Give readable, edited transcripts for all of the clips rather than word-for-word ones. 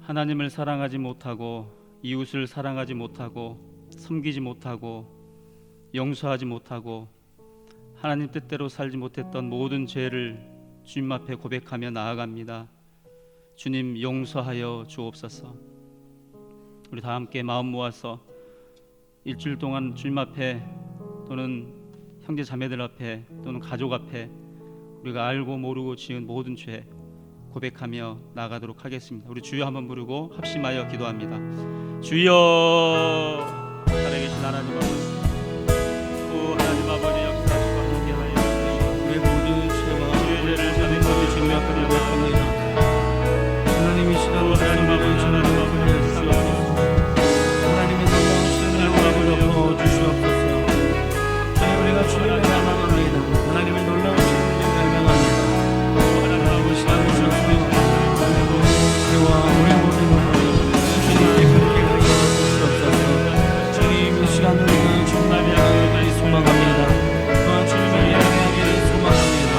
하나님을 사랑하지 못하고 이웃을 사랑하지 못하고 섬기지 못하고 용서하지 못하고 하나님 뜻대로 살지 못했던 모든 죄를 주님 앞에 고백하며 나아갑니다. 주님 용서하여 주옵소서. 우리 다 함께 마음 모아서 일주일 동안 주님 앞에 또는 형제 자매들 앞에 또는 가족 앞에 우리가 알고 모르고 지은 모든 죄 고백하며 나가도록 하겠습니다. 우리 주여 한번 부르고 합심하여 기도합니다. 주여, 살아계신 하나님 아버지, 하나님 아버지 역사하시고 함께하여 주시옵소서. 우리의 모든 죄와 우리의 죄를 자비하여 주님 앞에 고백합니다. 하나님 이 시간 하나님 아버지, 하나님 아버지, 주시옵소서. 하나님의 놀라우신 은혜를 덮어 주시옵소서. 저희 우리가 주님을 갈망합니다. 하나님의 놀라우신 은혜를 갈망합니다. 하나님 아버지 시간 주셔서 죄와 우리의 모든 것을 주님께 그렇게 가게 주시옵소서. 주님 이 시간 우리가 주님을 향하기를 소망합니다. 또한 주님을 예배하기를 소망합니다.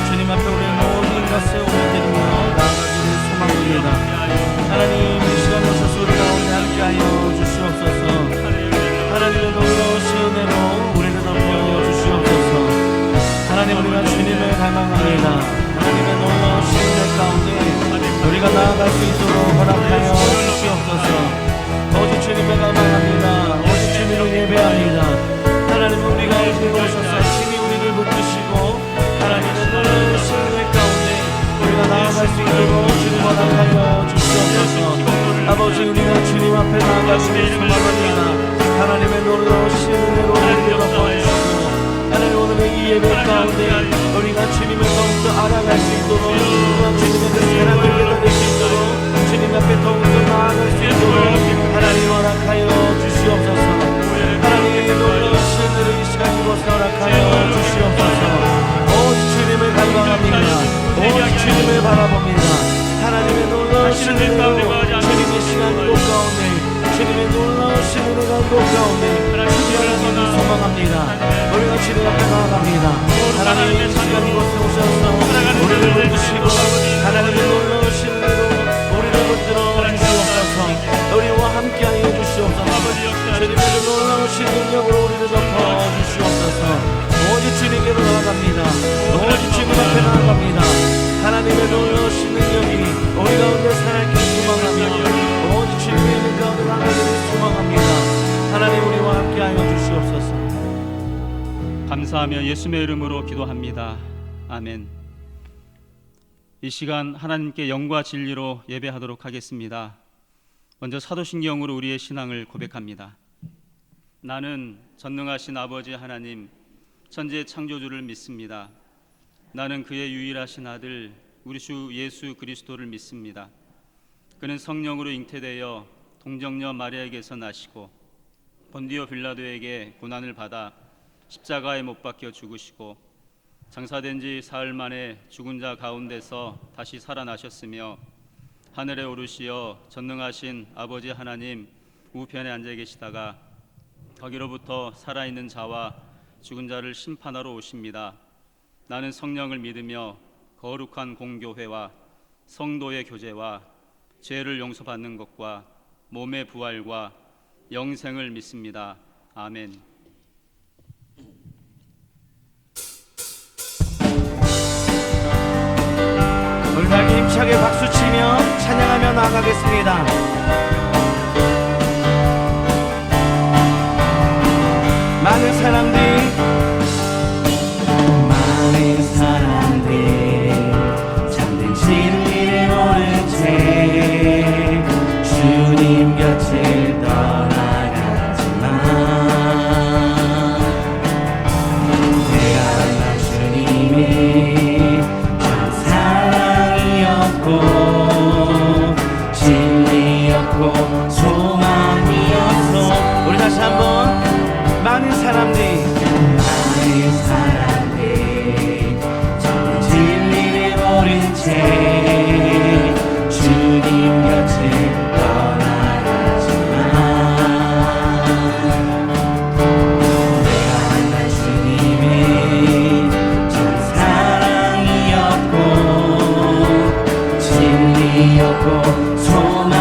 주님 앞에 우리의 모든 것을 올려드리며 나아가기를 소망합니다. 하나님 이 시간 오셔서 우리 가운데 함께하여 주시옵소서. 하나님의 놀라우신 은혜로 우리를 덮어 주시옵소서. 하나님 우리가 주님을 갈망합니다. 하나님의 놀라우신 은혜 가운데 우리가 나아갈 수 있도록 허락하여 주시옵소서. 오직 주님을 갈망합니다. 오직 주님을 예배합니다. 하나님 우리가 이곳에 오셔서 친히 우리를 붙드시고 하나님의 놀라우신 은혜 가운데 우리가 나아갈 수 있도록 주님 허락하여 주시옵소서. 아버지 우리가 주님 앞에 나아가시길 소망합니다. 하나님의 놀라우신 은혜로 우리를 덮어주시고 하나님 오늘의 이 예배 가운데 우리가 주님을 더욱더 알아갈 수 있도록 주님의 그 사랑을 깨달을 수 있도록 주님 앞에 더욱더 나아갈 수 있도록 하나님 허락하여 주시옵소서. 하나님의 놀라우신 은혜를 이 시간 이곳에 허락하여 주시옵소서. 오직 주님을 갈망합니다. 오직 주님을 바라봅니다. 하나님의 놀라우신 은혜로 주님의 시간 이곳 가운데 주님의 놀라우신 은혜가 이곳 가운데 주님을 소망합니다. 우리가 주님 앞에 나아갑니다. 하나님 이 시간 이곳에 오셔서 우리를 붙드시고 하나님의 놀라우신 은혜로 우리를 붙들어 주시옵소서. 우리와 함께하여 주시옵소서. 주님의 그 놀라우신 능력으로 우리를 덮어 주시옵소서. 오직 주님께로 나아갑니다. 오직 주님 앞에 나아갑니다. 하나님의 놀라우신 능력이 우리 가운데 살아있길 소망하며 오직 주님의 이름 가운데 나아가기를 소망합니다. 하나님 우리와 함께하여 주시옵소서. 감사하며 예수님의 이름으로 기도합니다. 아멘. 이 시간 하나님께 영과 진리로 예배하도록 하겠습니다. 먼저 사도신경으로 우리의 신앙을 고백합니다. 나는 전능하신 아버지 하나님 천지의 창조주를 믿습니다. 나는 그의 유일하신 아들 우리 주 예수 그리스도를 믿습니다. 그는 성령으로 잉태되어 동정녀 마리아에게서 나시고 본디오 빌라도에게 고난을 받아 십자가에 못 박혀 죽으시고 장사된 지 사흘 만에 죽은 자 가운데서 다시 살아나셨으며 하늘에 오르시어 전능하신 아버지 하나님 우편에 앉아 계시다가 거기로부터 살아있는 자와 죽은 자를 심판하러 오십니다. 나는 성령을 믿으며 거룩한 공교회와 성도의 교제와 죄를 용서받는 것과 몸의 부활과 영생을 믿습니다. 아멘. 우리 다 힘차게 박수치며 찬양하며 나아가겠습니다. 많은 사람들이 잠든 진리를 모른 채 주님 곁을 떠나가지만 내가 만난 주님이 참 사랑이었고 진리였고 소망이었어. 우리 다시 한번 많은 사람들이 전 진리를 모른 채 주님 곁을 떠나가지만 내가 만난 주님이 참 사랑이었고 진리였고 소망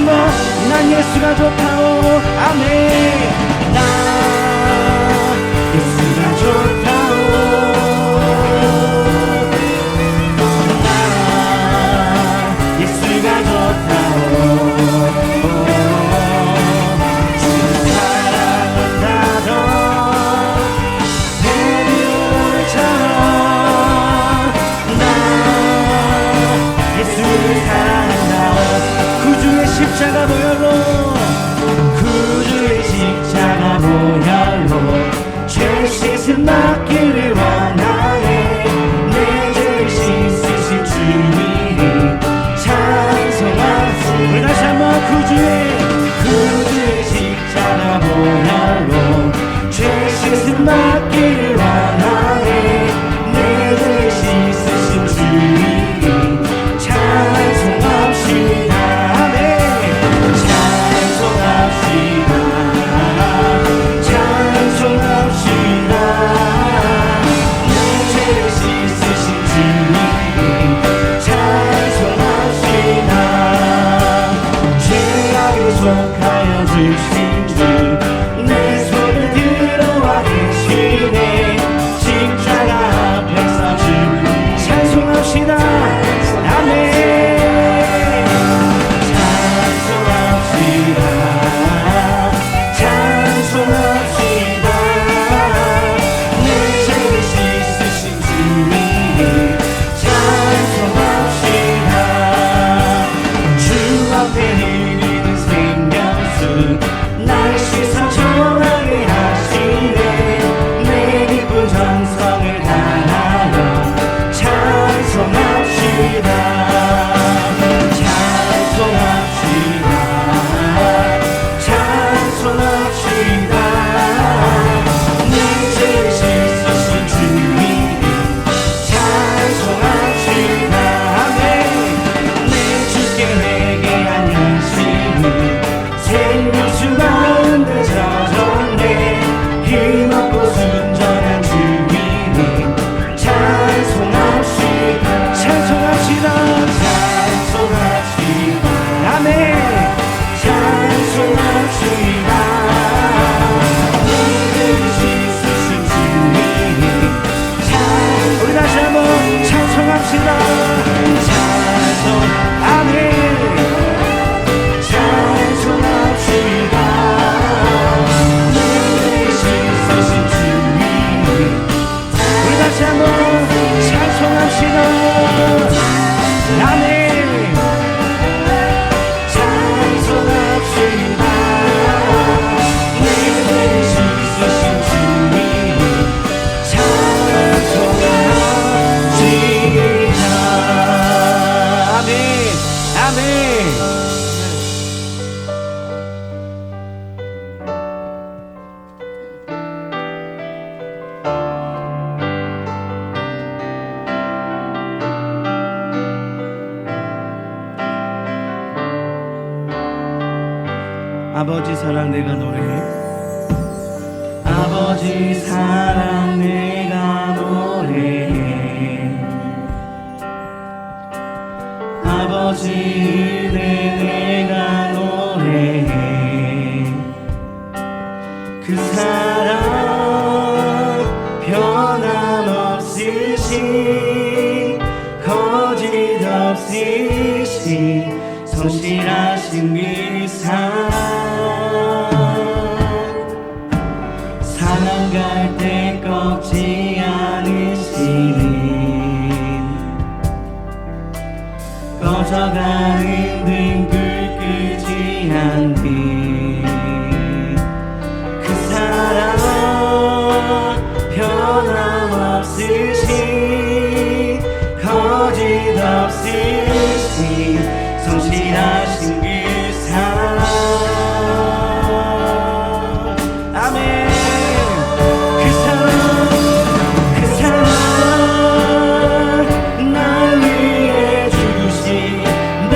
한번 난 예수가 좋다오. 아멘. 나 예수가 좋다오. 나 예수가 좋다오. 주를 사랑한다던 베드로처럼 나 예수를 사랑한다오. 구주의 십자가 보혈로 구주의 십자가 보혈로 죄 씻음 받기를 원하네. 내 죄를 씻으신 주님이 찬송하소. 우리 다시 한번 구주의 십자가 보혈로 죄 씻음 받기를 원하네. 내 죄를 씻으신 주님이 찬송합시다. 아멘. 찬송합시다. 찬송합시다. 내 죄를 씻으신 주님 찬송합시다. 죄악에 속하여 주신 주 내 손을 들어와 계시네. 십자가 앞에서 주 찬송합시다. 아멘. 찬송합시다. 찬송합시다. 내 죄를 씻으신 주님 찬송합시다. 주 앞에 드리는 생명수 날 씻어 정하게 하시네. 내 기쁜 정성을 다하여 찬송합시다. 찬송합시다. 찬송합시다. 내 죄를 씻으신 주님 찬송합시다. 아멘. 내 주께 회개한 양심은 생명수 가운데 젖었네. 힘없고 순전한 주님 찬송합시다. 찬송합시다. 찬송합시다. 아멘. 찬송합시다. 내 죄를 씻으신 주님 우리 다시 한번 찬송합시다. 찬송. 아멘. 찬송합시다. 내 죄를 씻으신 주님 우리 다시 한번 찬송합시다. 아멘. 찬송합시다. 내 죄를 씻으신 주님 찬송합시다. 아멘. 아멘. 아버지 사랑 내가 노래해. 아버지 사랑 내가 노래해. 아버지 은혜 내가 노래해. 그 사랑 변함없으신 거짓 없으신 성실하신 그 사랑 사랑 갈 때 꺾지 않으시는 꺼져가는 등불 끄지 않는 그 사랑 변함없으신 거짓 없으신 성실하신 그 사랑 아멘. 그 사랑 날 위해 주신 날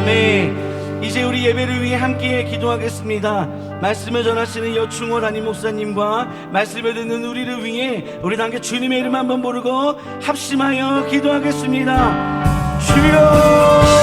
아멘. 이제 우리 예배를 위해 함께 기도하겠습니다. 말씀을 전하시는 여충호 담임 목사님과 말씀을 듣는 우리를 위해 우리 함께 주님의 이름 한번 부르고 합심하여 기도하겠습니다. 주여!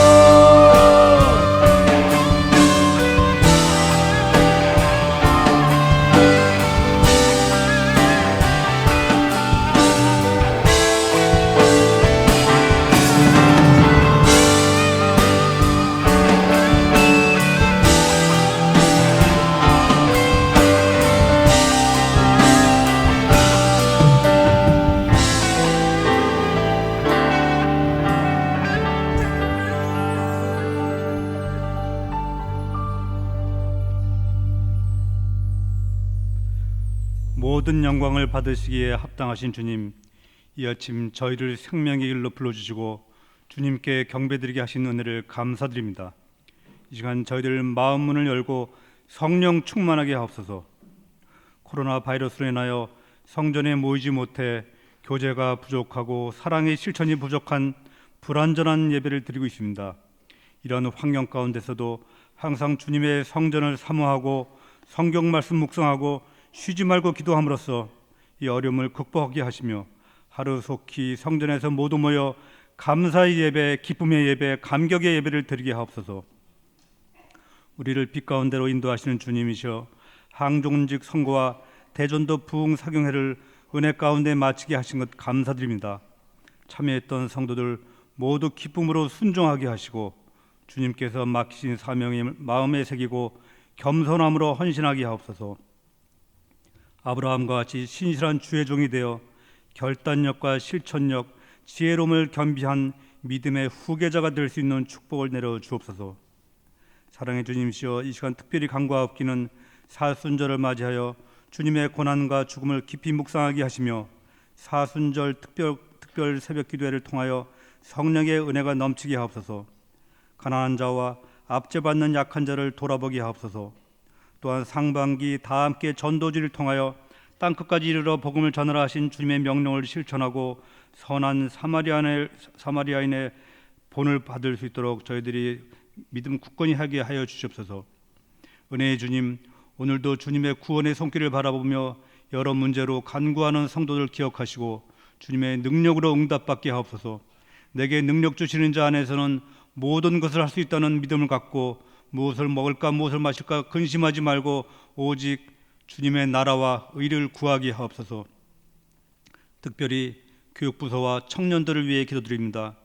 모든 영광을 받으시기에 합당하신 주님, 이 아침 저희를 생명의 길로 불러주시고 주님께 경배드리게 하신 은혜를 감사드립니다. 이 시간 저희들 마음 문을 열고 성령 충만하게 하옵소서. 코로나 바이러스로 인하여 성전에 모이지 못해 교제가 부족하고 사랑의 실천이 부족한 불완전한 예배를 드리고 있습니다. 이런 환경 가운데서도 항상 주님의 성전을 사모하고 성경 말씀 묵상하고 쉬지 말고 기도함으로써 이 어려움을 극복하게 하시며 하루속히 성전에서 모두 모여 감사의 예배, 기쁨의 예배, 감격의 예배를 드리게 하옵소서. 우리를 빛 가운데로 인도하시는 주님이셔 항종직 선거와 대전도 부흥 사경회를 은혜 가운데 마치게 하신 것 감사드립니다. 참여했던 성도들 모두 기쁨으로 순종하게 하시고 주님께서 맡기신 사명을 마음에 새기고 겸손함으로 헌신하게 하옵소서. 아브라함과 같이 신실한 주의 종이 되어 결단력과 실천력, 지혜로움을 겸비한 믿음의 후계자가 될 수 있는 축복을 내려 주옵소서. 사랑의 주님이시여, 이 시간 특별히 간구하옵기는 사순절을 맞이하여 주님의 고난과 죽음을 깊이 묵상하게 하시며 사순절 특별 새벽 기도회를 통하여 성령의 은혜가 넘치게 하옵소서. 가난한 자와 압제받는 약한 자를 돌아보게 하옵소서. 또한 상반기 다 함께 전도지를 통하여 땅끝까지 이르러 복음을 전하라 하신 주님의 명령을 실천하고 선한 사마리아인의 본을 받을 수 있도록 저희들이 믿음 굳건히 하게 하여 주시옵소서. 은혜의 주님, 오늘도 주님의 구원의 손길을 바라보며 여러 문제로 간구하는 성도들 기억하시고 주님의 능력으로 응답받게 하옵소서. 내게 능력 주시는 자 안에서는 모든 것을 할 수 있다는 믿음을 갖고 무엇을 먹을까 무엇을 마실까 근심하지 말고 오직 주님의 나라와 의를 구하게 하옵소서. 특별히 교육부서와 청년들을 위해 기도드립니다.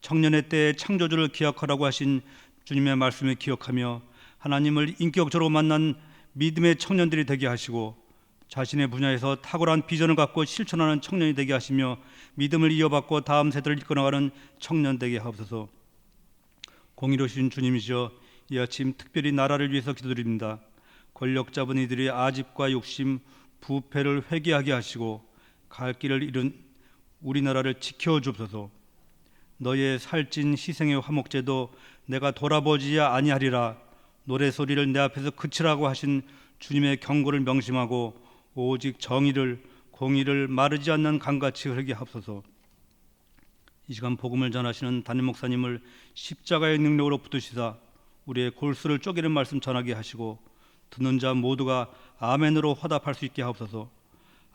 청년의 때에 창조주를 기억하라고 하신 주님의 말씀을 기억하며 하나님을 인격적으로 만난 믿음의 청년들이 되게 하시고 자신의 분야에서 탁월한 비전을 갖고 실천하는 청년이 되게 하시며 믿음을 이어받고 다음 세대를 이끌어가는 청년 되게 하옵소서. 공의로우신 주님이시여, 이 아침 특별히 나라를 위해서 기도드립니다. 권력 잡은 이들의 아집과 욕심, 부패를 회개하게 하시고 갈 길을 잃은 우리나라를 지켜주옵소서. 너의 살찐 희생의 화목제도 내가 돌아보지 아니하리라. 노래소리를 내 앞에서 그치라고 하신 주님의 경고를 명심하고 오직 정의를, 공의를 마르지 않는 강같이 흐르게 하옵소서. 이 시간 복음을 전하시는 담임 목사님을 십자가의 능력으로 붙드시사 우리의 골수를 쪼개는 말씀 전하게 하시고 듣는 자 모두가 아멘으로 화답할 수 있게 하옵소서.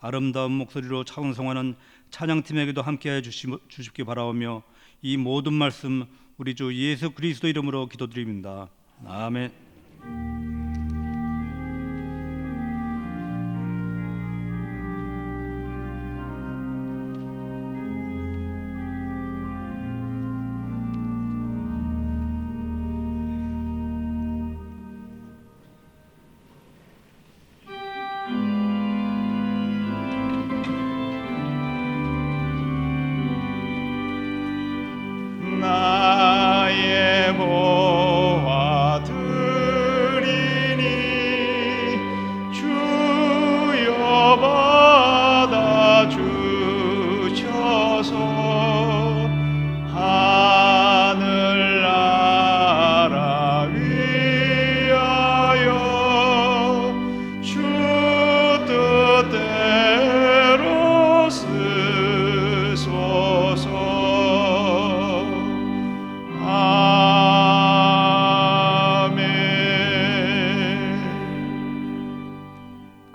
아름다운 목소리로 찬송하는 찬양팀에게도 함께해 주십기 바라오며 이 모든 말씀 우리 주 예수 그리스도 이름으로 기도드립니다. 아멘. 나의 모아들이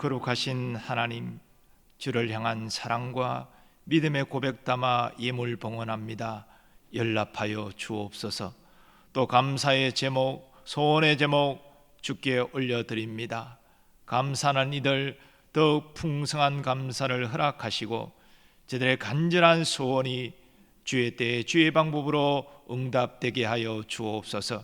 거룩하신 하나님, 주를 향한 사랑과 믿음의 고백 담아 예물 봉헌합니다. 연락하여 주옵소서. 또 감사의 제목, 소원의 제목 주께 올려드립니다. 감사하는 이들 더욱 풍성한 감사를 허락하시고 저들의 간절한 소원이 주의 때에 주의 방법으로 응답되게 하여 주옵소서.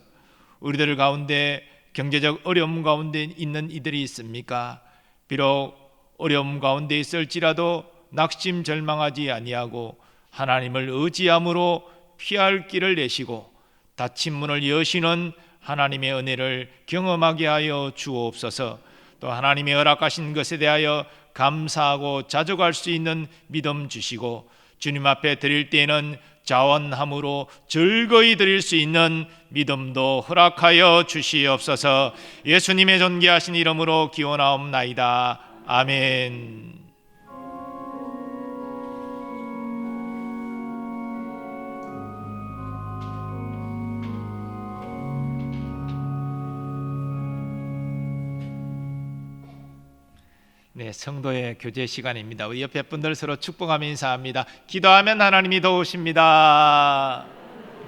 우리들 가운데 경제적 어려움 가운데 있는 이들이 있습니까? 비록 어려움 가운데 있을지라도 낙심절망하지 아니하고 하나님을 의지함으로 피할 길을 내시고 닫힌 문을 여시는 하나님의 은혜를 경험하게 하여 주옵소서. 또 하나님의 허락하신 것에 대하여 감사하고 자족할 수 있는 믿음 주시고 주님 앞에 드릴 때에는 자원함으로 즐거이 드릴 수 있는 믿음도 허락하여 주시옵소서. 예수님의 존귀하신 이름으로 기원하옵나이다. 아멘. 네, 성도의 교제 시간입니다. 우리 옆에 분들 서로 축복하며 인사합니다. 기도하면 하나님이 도우십니다.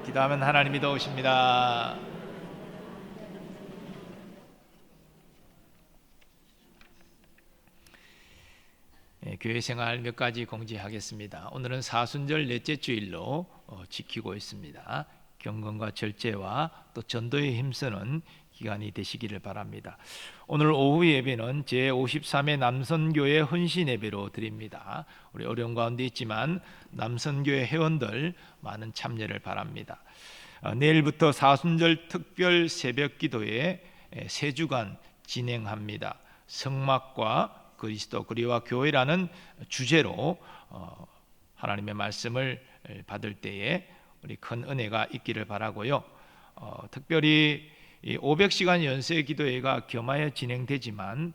기도하면 하나님이 도우십니다. 네, 교회 생활 몇 가지 공지하겠습니다. 오늘은 사순절 넷째 주일로 지키고 있습니다. 경건과 절제와 또 전도에 힘쓰는 기간이 되시기를 바랍니다. 오늘 오후 예배는 제53회 남선교회 헌신 예배로 드립니다. 우리 어려운 가운데 있지만 남선교회 회원들 많은 참여를 바랍니다. 내일부터 사순절 특별 새벽 기도회 3주간 진행합니다. 성막과 그리스도 그리와 교회라는 주제로 하나님의 말씀을 받을 때에 우리 큰 은혜가 있기를 바라고요. 특별히 이 500시간 연세 기도회가 겸하여 진행되지만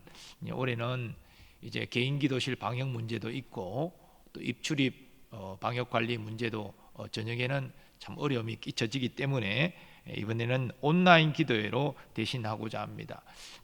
올해는 이제 개인 기도실 방역 문제도 있고 또 입출입 방역 관리 문제도 저녁에는 참 어려움이 끼쳐지기 때문에 이번에는 온라인 기도회로 대신하고자 합니다.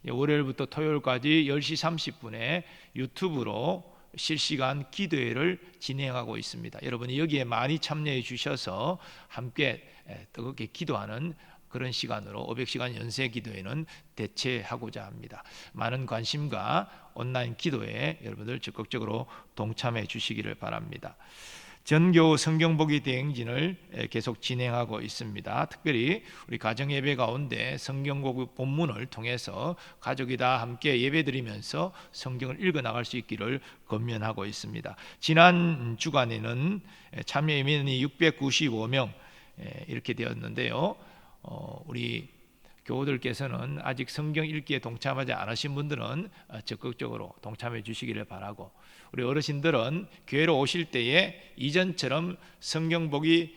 월요일부터 토요일까지 10시 30분에 유튜브로 실시간 기도회를 진행하고 있습니다. 여러분이 여기에 많이 참여해 주셔서 함께 뜨겁게 기도하는 그런 시간으로 500시간 연세 기도회는 대체하고자 합니다. 많은 관심과 온라인 기도에 여러분들 적극적으로 동참해 주시기를 바랍니다. 전교 성경보기 대행진을 계속 진행하고 있습니다. 특별히 우리 가정예배 가운데 성경보기 본문을 통해서 가족이 다 함께 예배드리면서 성경을 읽어나갈 수 있기를 권면하고 있습니다. 지난 주간에는 참여 인원이 695명 이렇게 되었는데요. 우리 교우들께서는 아직 성경 읽기에 동참하지 않으신 분들은 적극적으로 동참해 주시기를 바라고, 우리 어르신들은 교회로 오실 때에 이전처럼 성경보기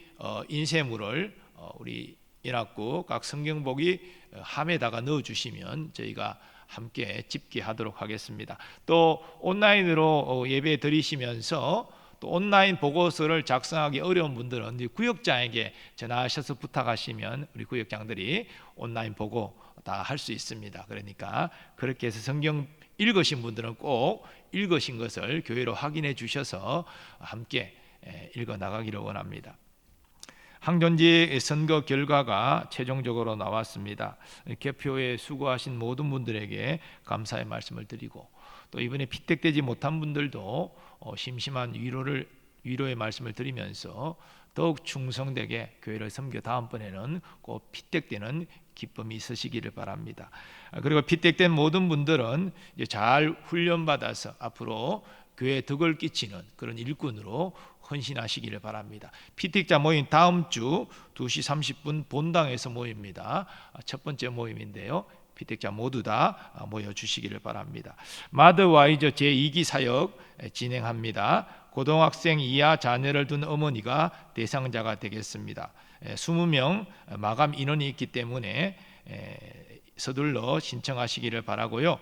인쇄물을 우리 연합국 각 성경보기 함에다가 넣어 주시면 저희가 함께 집계하도록 하겠습니다. 또 온라인으로 예배 드리시면서 또 온라인 보고서를 작성하기 어려운 분들은 구역장에게 전화하셔서 부탁하시면 우리 구역장들이 온라인 보고 다 할 수 있습니다. 그러니까 그렇게 해서 성경 읽으신 분들은 꼭 읽으신 것을 교회로 확인해 주셔서 함께 읽어 나가기를 원합니다. 항전지 선거 결과가 최종적으로 나왔습니다. 개표에 수고하신 모든 분들에게 감사의 말씀을 드리고, 또 이번에 피택되지 못한 분들도 심심한 위로의 말씀을 드리면서 더욱 충성되게 교회를 섬겨 다음번에는 꼭 피택되는 기쁨이 있으시기를 바랍니다. 그리고 피택된 모든 분들은 이제 잘 훈련받아서 앞으로 교회에 덕을 끼치는 그런 일꾼으로 헌신하시기를 바랍니다. 피택자 모임 다음 주 2시 30분 본당에서 모입니다. 첫 번째 모임인데요. 피택자 모두 다 모여주시기를 바랍니다. 마더와이저 제2기 사역 진행합니다. 고등학생 이하 자녀를 둔 어머니가 대상자가 되겠습니다. 20명 마감 인원이 있기 때문에 서둘러 신청하시기를 바라고요.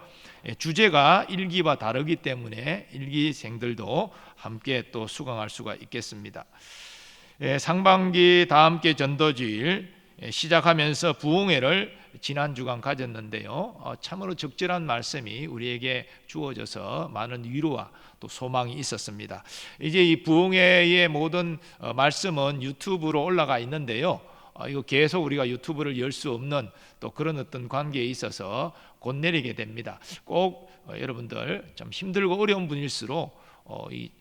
주제가 일기와 다르기 때문에 일기생들도 함께 또 수강할 수가 있겠습니다. 상반기 다함께 전도주일 시작하면서 부흥회를 지난 주간 가졌는데요. 참으로 적절한 말씀이 우리에게 주어져서 많은 위로와 또 소망이 있었습니다. 이제 이 부흥회의 모든 말씀은 유튜브로 올라가 있는데요. 이거 계속 우리가 유튜브를 열 수 없는 또 그런 어떤 관계에 있어서 곧 내리게 됩니다. 꼭 여러분들 좀 힘들고 어려운 분일수록 이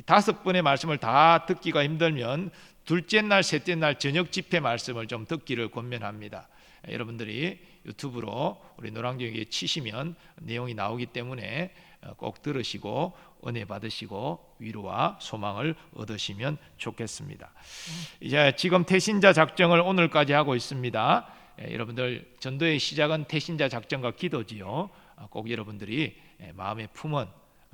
5번의 말씀을 다 듣기가 힘들면 둘째 날, 셋째 날 저녁 집회 말씀을 좀 듣기를 권면합니다. 여러분들이 유튜브로 우리 노랑교육에 치시면 내용이 나오기 때문에 꼭 들으시고 은혜 받으시고 위로와 소망을 얻으시면 좋겠습니다. 이제 지금 태신자 작정을 오늘까지 하고 있습니다. 여러분들 전도의 시작은 태신자 작정과 기도지요. 꼭 여러분들이 마음에 품은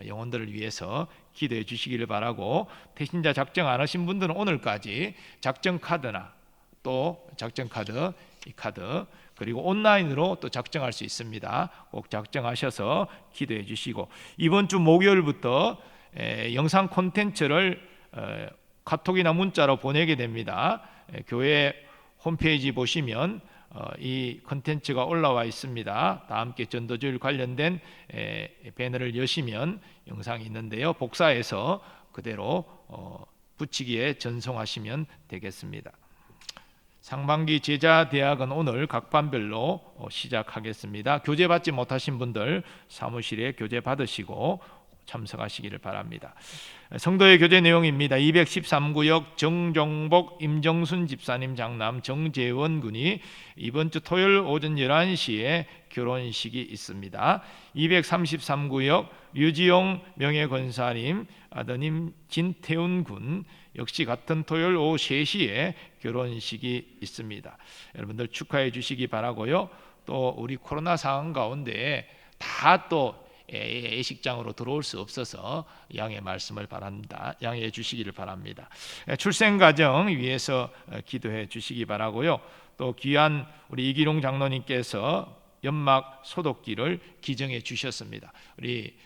영혼들을 위해서 기도해 주시기를 바라고, 태신자 작정 안 하신 분들은 오늘까지 작정 카드나 또 작정 카드, 이 카드 그리고 온라인으로 또 작정할 수 있습니다. 꼭 작정하셔서 기도해 주시고, 이번 주 목요일부터 영상 콘텐츠를 카톡이나 문자로 보내게 됩니다. 교회 홈페이지 보시면 이 콘텐츠가 올라와 있습니다. 다 함께 전도주일 관련된 배너를 여시면 영상이 있는데요. 복사해서 그대로 붙이기에 전송하시면 되겠습니다. 상반기 제자대학은 오늘 각 반별로 시작하겠습니다. 교재 받지 못하신 분들 사무실에 교재 받으시고 참석하시기를 바랍니다. 성도의 교제 내용입니다. 213구역 정종복 임정순 집사님 장남 정재원 군이 이번 주 토요일 오전 11시에 결혼식이 있습니다. 233구역 류지용 명예권사님 아드님 진태훈 군 역시 같은 토요일 오후 3시에 결혼식이 있습니다. 여러분들 축하해 주시기 바라고요. 또 우리 코로나 상황 가운데 다 또 예식장으로 들어올 수 없어서 양해 말씀을 바랍니다. 양해해 주시기를 바랍니다. 출생 가정 위해서 기도해 주시기 바라고요. 또 귀한 우리 이기룡 장로님께서 연막 소독기를 기증해 주셨습니다. 우리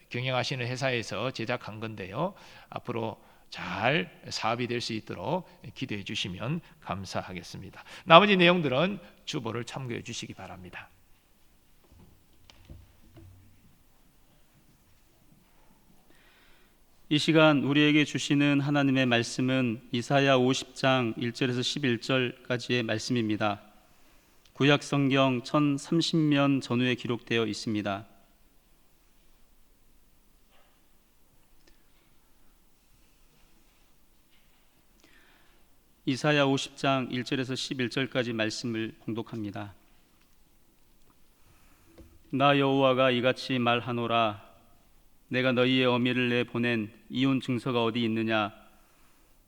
경영하시는 회사에서 제작한 건데요. 앞으로 잘 사업이 될 수 있도록 기도해 주시면 감사하겠습니다. 나머지 내용들은 주보를 참고해 주시기 바랍니다. 이 시간 우리에게 주시는 하나님의 말씀은 이사야 50장 1절에서 11절까지의 말씀입니다. 구약 성경 1030년 전후에 기록되어 있습니다. 이사야 50장 1절에서 11절까지 말씀을 봉독합니다. 나 여호와가 이같이 말하노라. 내가 너희의 어미를 내보낸 이혼 증서가 어디 있느냐?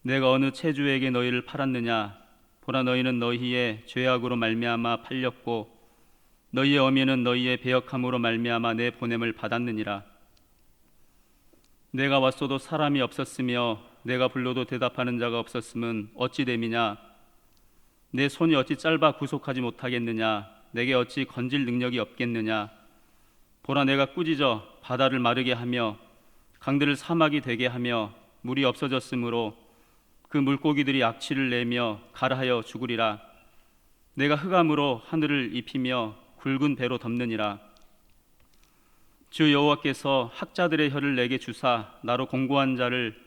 내가 어느 체주에게 너희를 팔았느냐? 보라, 너희는 너희의 죄악으로 말미암아 팔렸고 너희의 어미는 너희의 배역함으로 말미암아 내 보냄을 받았느니라. 내가 왔어도 사람이 없었으며 내가 불러도 대답하는 자가 없었음은 어찌 됨이냐? 내 손이 어찌 짧아 구속하지 못하겠느냐? 내게 어찌 건질 능력이 없겠느냐? 보라, 내가 꾸짖어 바다를 마르게 하며 강들을 사막이 되게 하며 물이 없어졌으므로 그 물고기들이 악취를 내며 가라하여 죽으리라. 내가 흑암으로 하늘을 입히며 굵은 배로 덮느니라. 주 여호와께서 학자들의 혀를 내게 주사 나로 공고한 자를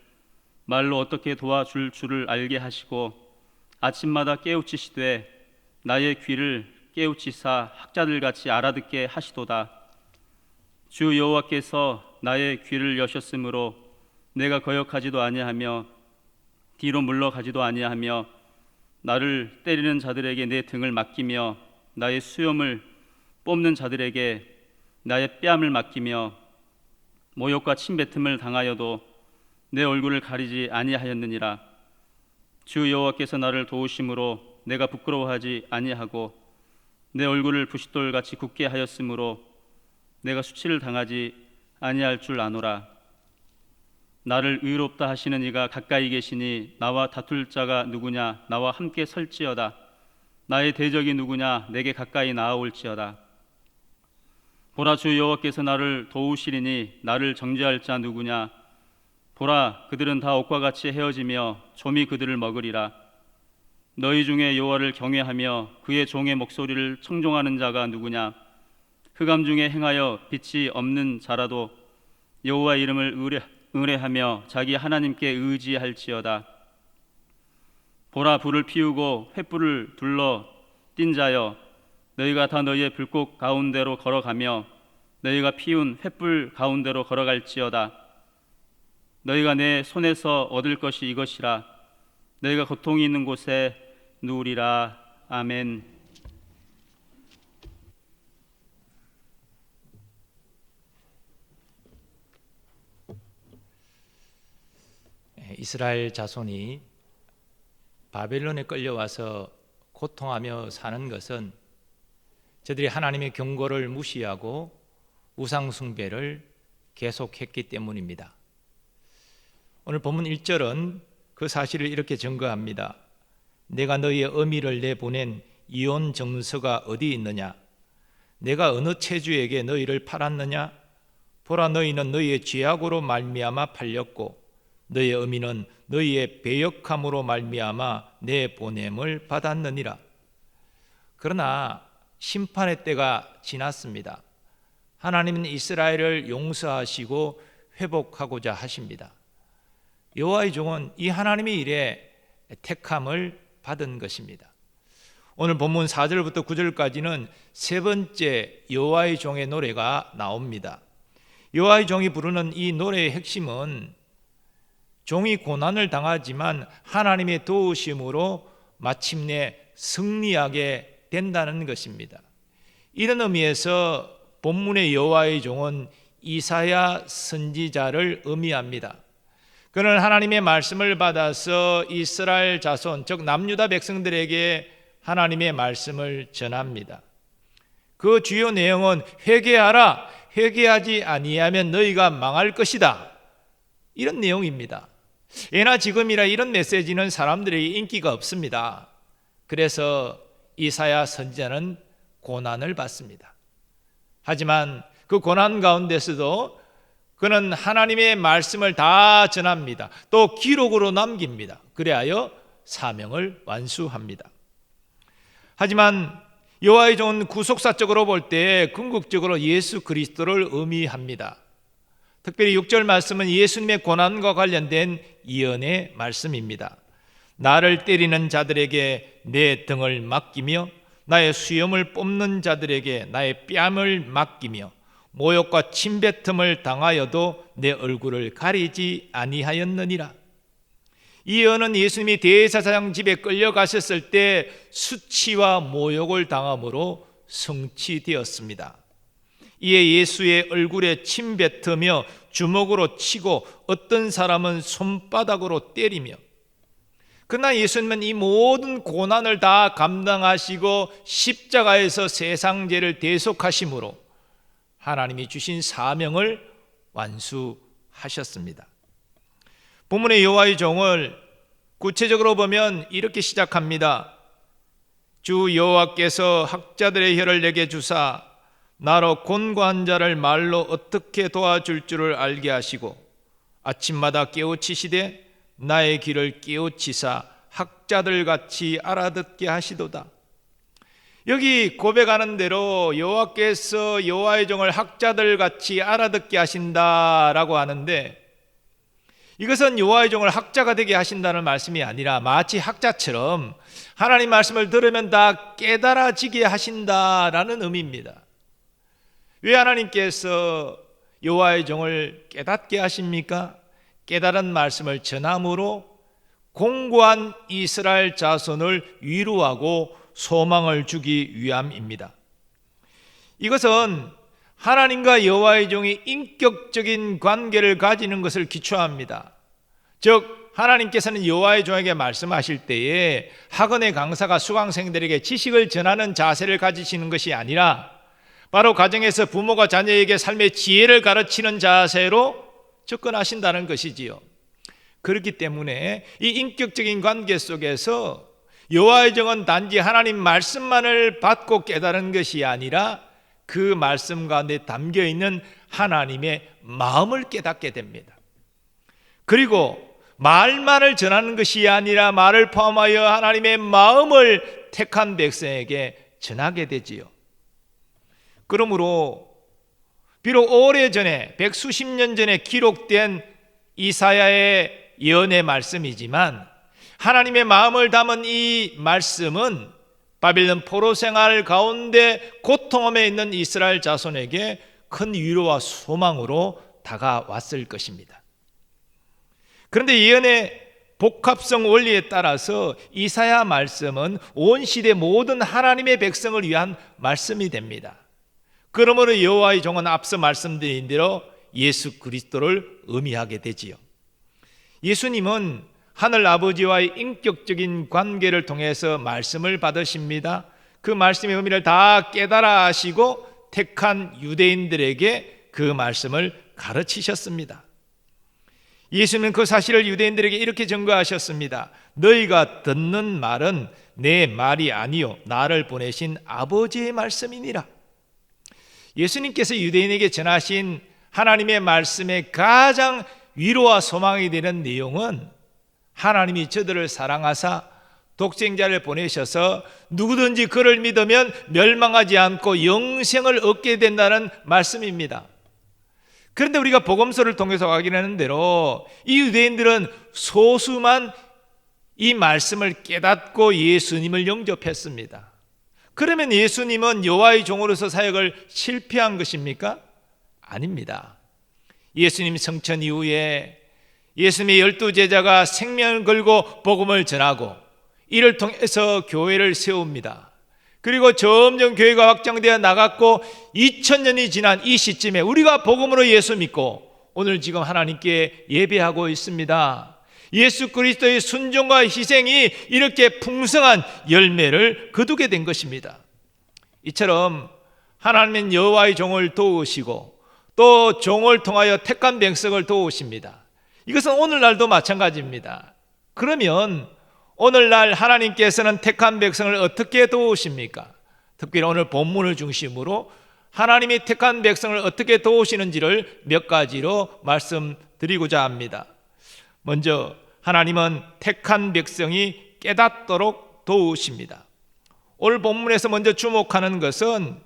말로 어떻게 도와줄 줄을 알게 하시고 아침마다 깨우치시되 나의 귀를 깨우치사 학자들같이 알아듣게 하시도다. 주 여호와께서 나의 귀를 여셨으므로 내가 거역하지도 아니하며 뒤로 물러가지도 아니하며 나를 때리는 자들에게 내 등을 맡기며 나의 수염을 뽑는 자들에게 나의 뺨을 맡기며 모욕과 침뱉음을 당하여도 내 얼굴을 가리지 아니하였느니라. 주 여호와께서 나를 도우심으로 내가 부끄러워하지 아니하고 내 얼굴을 부싯돌같이 굳게 하였으므로 내가 수치를 당하지 아니할 줄 아노라. 나를 의롭다 하시는 이가 가까이 계시니 나와 다툴 자가 누구냐? 나와 함께 설지어다. 나의 대적이 누구냐? 내게 가까이 나아올지어다. 보라, 주 여호와께서 나를 도우시리니 나를 정죄할 자 누구냐? 보라, 그들은 다 옥과 같이 헤어지며 좀이 그들을 먹으리라. 너희 중에 여호와를 경외하며 그의 종의 목소리를 청종하는 자가 누구냐? 흑암 중에 행하여 빛이 없는 자라도 여호와 이름을 의뢰하며 자기 하나님께 의지할지어다. 보라, 불을 피우고 횃불을 둘러 띈 자여, 너희가 다 너희의 불꽃 가운데로 걸어가며 너희가 피운 횃불 가운데로 걸어갈지어다. 너희가 내 손에서 얻을 것이 이것이라. 너희가 고통이 있는 곳에 누우리라. 아멘. 이스라엘 자손이 바벨론에 끌려와서 고통하며 사는 것은 저들이 하나님의 경고를 무시하고 우상 숭배를 계속했기 때문입니다. 오늘 본문 1절은 그 사실을 이렇게 증거합니다. 내가 너희의 어미를 내보낸 이혼 정서가 어디 있느냐? 내가 어느 체주에게 너희를 팔았느냐? 보라, 너희는 너희의 죄악으로 말미암아 팔렸고 너희의 어미는 너희의 배역함으로 말미암아 내 보냄을 받았느니라. 그러나 심판의 때가 지났습니다. 하나님은 이스라엘을 용서하시고 회복하고자 하십니다. 여호와의 종은 이 하나님의 일에 택함을 받은 것입니다. 오늘 본문 4절부터 9절까지는 세 번째 여호와의 종의 노래가 나옵니다. 여호와의 종이 부르는 이 노래의 핵심은 종이 고난을 당하지만 하나님의 도우심으로 마침내 승리하게 된다는 것입니다. 이런 의미에서 본문의 여호와의 종은 이사야 선지자를 의미합니다. 그는 하나님의 말씀을 받아서 이스라엘 자손, 즉 남유다 백성들에게 하나님의 말씀을 전합니다. 그 주요 내용은 회개하라, 회개하지 아니하면 너희가 망할 것이다, 이런 내용입니다. 예나 지금이라 이런 메시지는 사람들에게 인기가 없습니다. 그래서 이사야 선지자는 고난을 받습니다. 하지만 그 고난 가운데서도 그는 하나님의 말씀을 다 전합니다. 또 기록으로 남깁니다. 그리하여 사명을 완수합니다. 하지만 여호와의 종은 구속사적으로 볼 때 궁극적으로 예수 그리스도를 의미합니다. 특별히 6절 말씀은 예수님의 고난과 관련된 예언의 말씀입니다. 나를 때리는 자들에게 내 등을 맡기며 나의 수염을 뽑는 자들에게 나의 뺨을 맡기며 모욕과 침뱉음을 당하여도 내 얼굴을 가리지 아니하였느니라. 이 예언은 예수님이 대제사장 집에 끌려가셨을 때 수치와 모욕을 당함으로 성취되었습니다. 이에 예수의 얼굴에 침뱉으며 주먹으로 치고 어떤 사람은 손바닥으로 때리며, 그러나 예수님은 이 모든 고난을 다 감당하시고 십자가에서 세상 죄를 대속하심으로 하나님이 주신 사명을 완수하셨습니다. 본문의 여호와의 종을 구체적으로 보면 이렇게 시작합니다. 주 여호와께서 학자들의 혀를 내게 주사 나로 곤고한 자를 말로 어떻게 도와줄 줄을 알게 하시고 아침마다 깨우치시되 나의 귀를 깨우치사 학자들같이 알아듣게 하시도다. 여기 고백하는 대로 여호와께서 여호와의 종을 학자들같이 알아듣게 하신다라고 하는데, 이것은 여호와의 종을 학자가 되게 하신다는 말씀이 아니라 마치 학자처럼 하나님 말씀을 들으면 다 깨달아지게 하신다라는 의미입니다. 왜 하나님께서 여호와의 종을 깨닫게 하십니까? 깨달은 말씀을 전함으로 공고한 이스라엘 자손을 위로하고 소망을 주기 위함입니다. 이것은 하나님과 여호와의 종이 인격적인 관계를 가지는 것을 기초합니다. 즉 하나님께서는 여호와의 종에게 말씀하실 때에 학원의 강사가 수강생들에게 지식을 전하는 자세를 가지시는 것이 아니라 바로 가정에서 부모가 자녀에게 삶의 지혜를 가르치는 자세로 접근하신다는 것이지요. 그렇기 때문에 이 인격적인 관계 속에서 여호와의 종은 단지 하나님 말씀만을 받고 깨달은 것이 아니라 그 말씀 가운데 담겨있는 하나님의 마음을 깨닫게 됩니다. 그리고 말만을 전하는 것이 아니라 말을 포함하여 하나님의 마음을 택한 백성에게 전하게 되지요. 그러므로 비록 오래전에 백수십 년 전에 기록된 이사야의 예언의 말씀이지만 하나님의 마음을 담은 이 말씀은 바빌론 포로 생활 가운데 고통함에 있는 이스라엘 자손에게 큰 위로와 소망으로 다가왔을 것입니다. 그런데 예언의 복합성 원리에 따라서 이사야 말씀은 온 시대 모든 하나님의 백성을 위한 말씀이 됩니다. 그러므로 여호와의 종은 앞서 말씀드린 대로 예수 그리스도를 의미하게 되지요. 예수님은 하늘 아버지와의 인격적인 관계를 통해서 말씀을 받으십니다. 그 말씀의 의미를 다 깨달아 하시고 택한 유대인들에게 그 말씀을 가르치셨습니다. 예수님은 그 사실을 유대인들에게 이렇게 증거하셨습니다. 너희가 듣는 말은 내 말이 아니요 나를 보내신 아버지의 말씀이니라. 예수님께서 유대인에게 전하신 하나님의 말씀의 가장 위로와 소망이 되는 내용은 하나님이 저들을 사랑하사 독생자를 보내셔서 누구든지 그를 믿으면 멸망하지 않고 영생을 얻게 된다는 말씀입니다. 그런데 우리가 복음서를 통해서 확인하는 대로 이 유대인들은 소수만 이 말씀을 깨닫고 예수님을 영접했습니다. 그러면 예수님은 여호와의 종으로서 사역을 실패한 것입니까? 아닙니다. 예수님 성천 이후에 예수님의 12제자가 생명을 걸고 복음을 전하고 이를 통해서 교회를 세웁니다. 그리고 점점 교회가 확장되어 나갔고 2000년이 지난 이 시점에 우리가 복음으로 예수 믿고 오늘 지금 하나님께 예배하고 있습니다. 예수 그리스도의 순종과 희생이 이렇게 풍성한 열매를 거두게 된 것입니다. 이처럼 하나님은 여호와의 종을 도우시고 또 종을 통하여 택한 백성을 도우십니다. 이것은 오늘날도 마찬가지입니다. 그러면 오늘날 하나님께서는 택한 백성을 어떻게 도우십니까? 특별히 오늘 본문을 중심으로 하나님이 택한 백성을 어떻게 도우시는지를 몇 가지로 말씀드리고자 합니다. 먼저 하나님은 택한 백성이 깨닫도록 도우십니다. 오늘 본문에서 먼저 주목하는 것은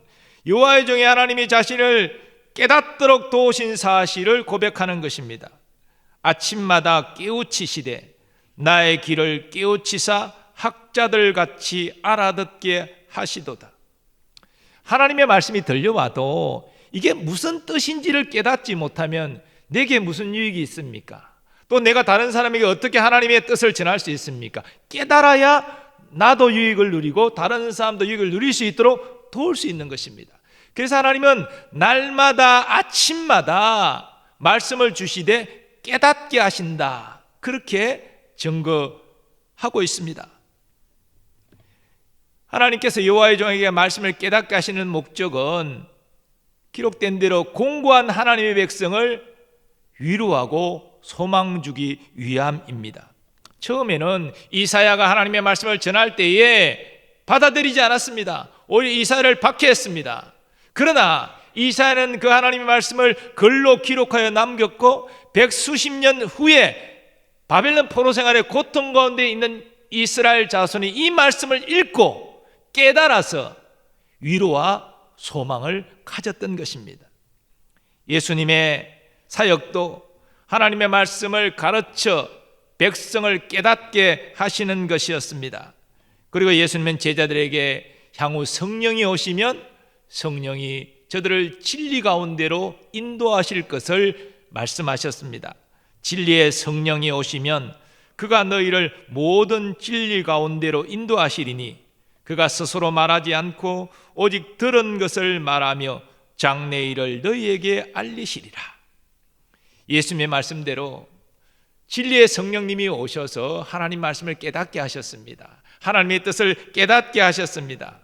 여호와의 종이 하나님이 자신을 깨닫도록 도우신 사실을 고백하는 것입니다. 아침마다 깨우치시되 나의 길을 깨우치사 학자들 같이 알아듣게 하시도다. 하나님의 말씀이 들려와도 이게 무슨 뜻인지를 깨닫지 못하면 내게 무슨 유익이 있습니까? 또 내가 다른 사람에게 어떻게 하나님의 뜻을 전할 수 있습니까? 깨달아야 나도 유익을 누리고 다른 사람도 유익을 누릴 수 있도록 도울 수 있는 것입니다. 그래서 하나님은 날마다 아침마다 말씀을 주시되 깨닫게 하신다. 그렇게 증거하고 있습니다. 하나님께서 여호와의 종에게 말씀을 깨닫게 하시는 목적은 기록된 대로 공고한 하나님의 백성을 위로하고 소망 주기 위함입니다. 처음에는 이사야가 하나님의 말씀을 전할 때에 받아들이지 않았습니다. 오히려 이사야를 박해했습니다. 그러나 이사야는 그 하나님의 말씀을 글로 기록하여 남겼고 백수십 년 후에 바벨론 포로 생활의 고통 가운데 있는 이스라엘 자손이 이 말씀을 읽고 깨달아서 위로와 소망을 가졌던 것입니다. 예수님의 사역도 하나님의 말씀을 가르쳐 백성을 깨닫게 하시는 것이었습니다. 그리고 예수님은 제자들에게 향후 성령이 오시면 성령이 저들을 진리 가운데로 인도하실 것을 말씀하셨습니다. 진리의 성령이 오시면 그가 너희를 모든 진리 가운데로 인도하시리니 그가 스스로 말하지 않고 오직 들은 것을 말하며 장래일을 너희에게 알리시리라. 예수님의 말씀대로 진리의 성령님이 오셔서 하나님 말씀을 깨닫게 하셨습니다. 하나님의 뜻을 깨닫게 하셨습니다.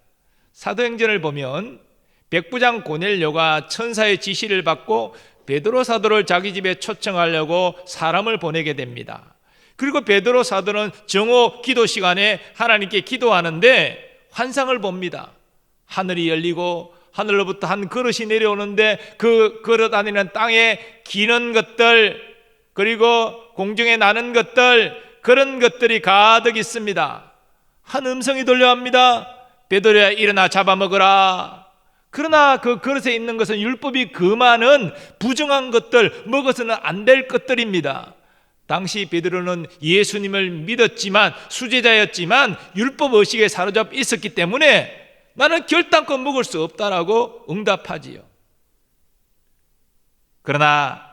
사도행전을 보면 백부장 고넬료가 천사의 지시를 받고 베드로 사도를 자기 집에 초청하려고 사람을 보내게 됩니다. 그리고 베드로 사도는 정오 기도 시간에 하나님께 기도하는데 환상을 봅니다. 하늘이 열리고 하늘로부터 한 그릇이 내려오는데 그 그릇 안에는 땅에 기는 것들, 그리고 공중에 나는 것들, 그런 것들이 가득 있습니다. 한 음성이 들려옵니다. 베드로야, 일어나 잡아먹으라. 그러나 그 그릇에 있는 것은 율법이 금하는 부정한 것들, 먹어서는 안 될 것들입니다. 당시 베드로는 예수님을 믿었지만, 수제자였지만 율법 의식에 사로잡혀 있었기 때문에 나는 결단코 먹을 수 없다라고 응답하지요. 그러나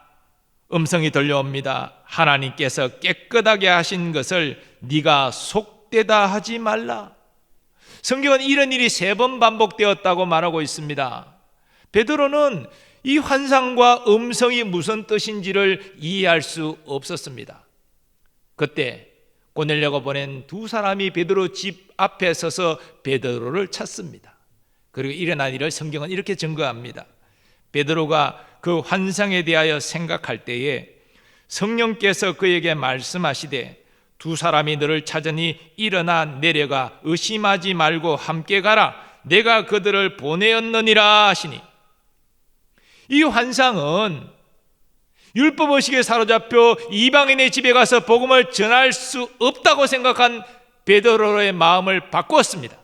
음성이 들려옵니다. 하나님께서 깨끗하게 하신 것을 네가 속되다 하지 말라. 성경은 이런 일이 3번 반복되었다고 말하고 있습니다. 베드로는 이 환상과 음성이 무슨 뜻인지를 이해할 수 없었습니다. 그때 고넬료가 보낸 2사람이 베드로 집 앞에 서서 베드로를 찾습니다. 그리고 일어난 일을 성경은 이렇게 증거합니다. 베드로가 그 환상에 대하여 생각할 때에 성령께서 그에게 말씀하시되 2사람이 너를 찾으니 일어나 내려가 의심하지 말고 함께 가라. 내가 그들을 보내었느니라 하시니, 이 환상은 율법의식에 사로잡혀 이방인의 집에 가서 복음을 전할 수 없다고 생각한 베드로의 마음을 바꾸었습니다.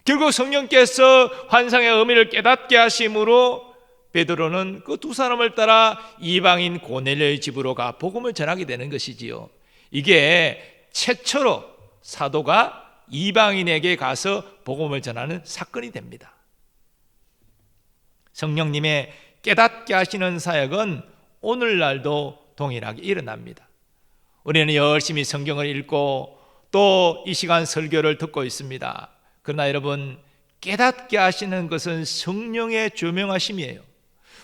결국 성령께서 환상의 의미를 깨닫게 하심으로 베드로는 그 2사람을 따라 이방인 고넬료의 집으로 가 복음을 전하게 되는 것이지요. 이게 최초로 사도가 이방인에게 가서 복음을 전하는 사건이 됩니다. 성령님의 깨닫게 하시는 사역은 오늘날도 동일하게 일어납니다. 우리는 열심히 성경을 읽고 또 이 시간 설교를 듣고 있습니다. 그러나 여러분, 깨닫게 하시는 것은 성령의 조명하심이에요.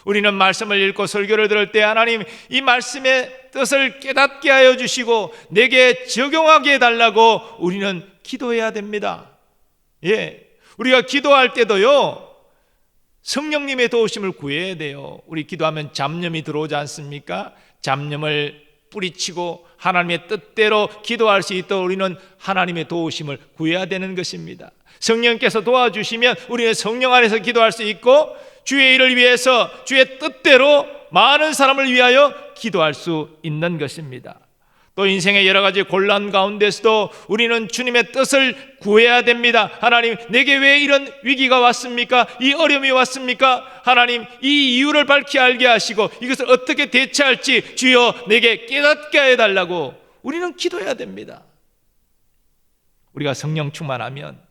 우리는 말씀을 읽고 설교를 들을 때 하나님 이 말씀의 뜻을 깨닫게 하여 주시고 내게 적용하게 해달라고 우리는 기도해야 됩니다. 우리가 기도할 때도요, 성령님의 도우심을 구해야 돼요. 우리 기도하면 잡념이 들어오지 않습니까? 잡념을 뿌리치고 하나님의 뜻대로 기도할 수 있도록 우리는 하나님의 도우심을 구해야 되는 것입니다. 성령께서 도와주시면 우리는 성령 안에서 기도할 수 있고 주의 일을 위해서 주의 뜻대로 많은 사람을 위하여 기도할 수 있는 것입니다. 또 인생의 여러 가지 곤란 가운데서도 우리는 주님의 뜻을 구해야 됩니다. 하나님, 내게 왜 이런 위기가 왔습니까? 이 어려움이 왔습니까? 하나님, 이 이유를 밝히 알게 하시고 이것을 어떻게 대처할지 주여 내게 깨닫게 해달라고 우리는 기도해야 됩니다. 우리가 성령 충만하면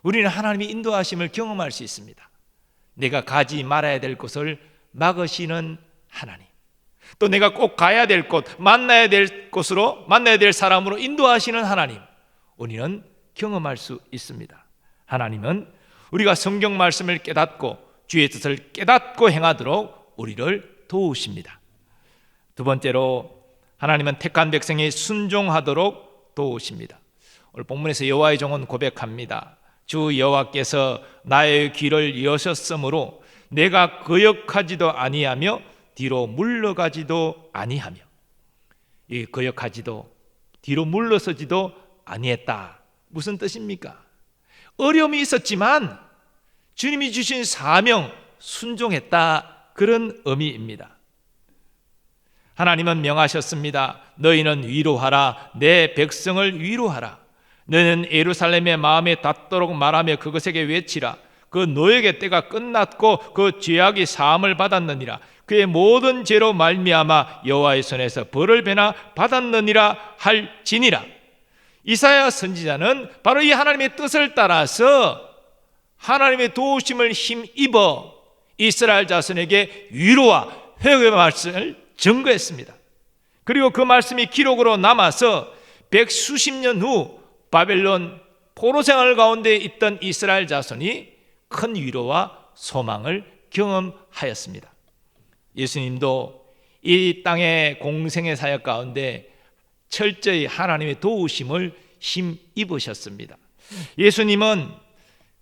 우리는 하나님의 인도하심을 경험할 수 있습니다. 내가 가지 말아야 될 곳을 막으시는 하나님, 또 내가 꼭 가야 될 곳, 만나야 될 곳으로, 만나야 될 사람으로 인도하시는 하나님, 우리는 경험할 수 있습니다. 하나님은 우리가 성경 말씀을 깨닫고 주의 뜻을 깨닫고 행하도록 우리를 도우십니다. 두 번째로, 하나님은 택한 백성이 순종하도록 도우십니다. 오늘 본문에서 여호와의 종은 고백합니다. 주 여호와께서 나의 귀를 여셨으므로 내가 거역하지도 아니하며 뒤로 물러가지도 아니하며. 이 거역하지도 뒤로 물러서지도 아니했다, 무슨 뜻입니까? 어려움이 있었지만 주님이 주신 사명 순종했다, 그런 의미입니다. 하나님은 명하셨습니다. 너희는 위로하라, 내 백성을 위로하라. 너는 예루살렘의 마음에 닿도록 말하며 그것에게 외치라. 그 노역의 때가 끝났고 그 죄악이 사함을 받았느니라. 그의 모든 죄로 말미암아 여호와의 손에서 벌을 배나 받았느니라 할지니라. 이사야 선지자는 바로 이 하나님의 뜻을 따라서 하나님의 도우심을 힘입어 이스라엘 자손에게 위로와 회개의 말씀을 증거했습니다. 그리고 그 말씀이 기록으로 남아서 100수십 년 후 바벨론 포로 생활 가운데 있던 이스라엘 자손이 큰 위로와 소망을 경험하였습니다. 예수님도 이 땅의 공생의 사역 가운데 철저히 하나님의 도우심을 힘입으셨습니다. 예수님은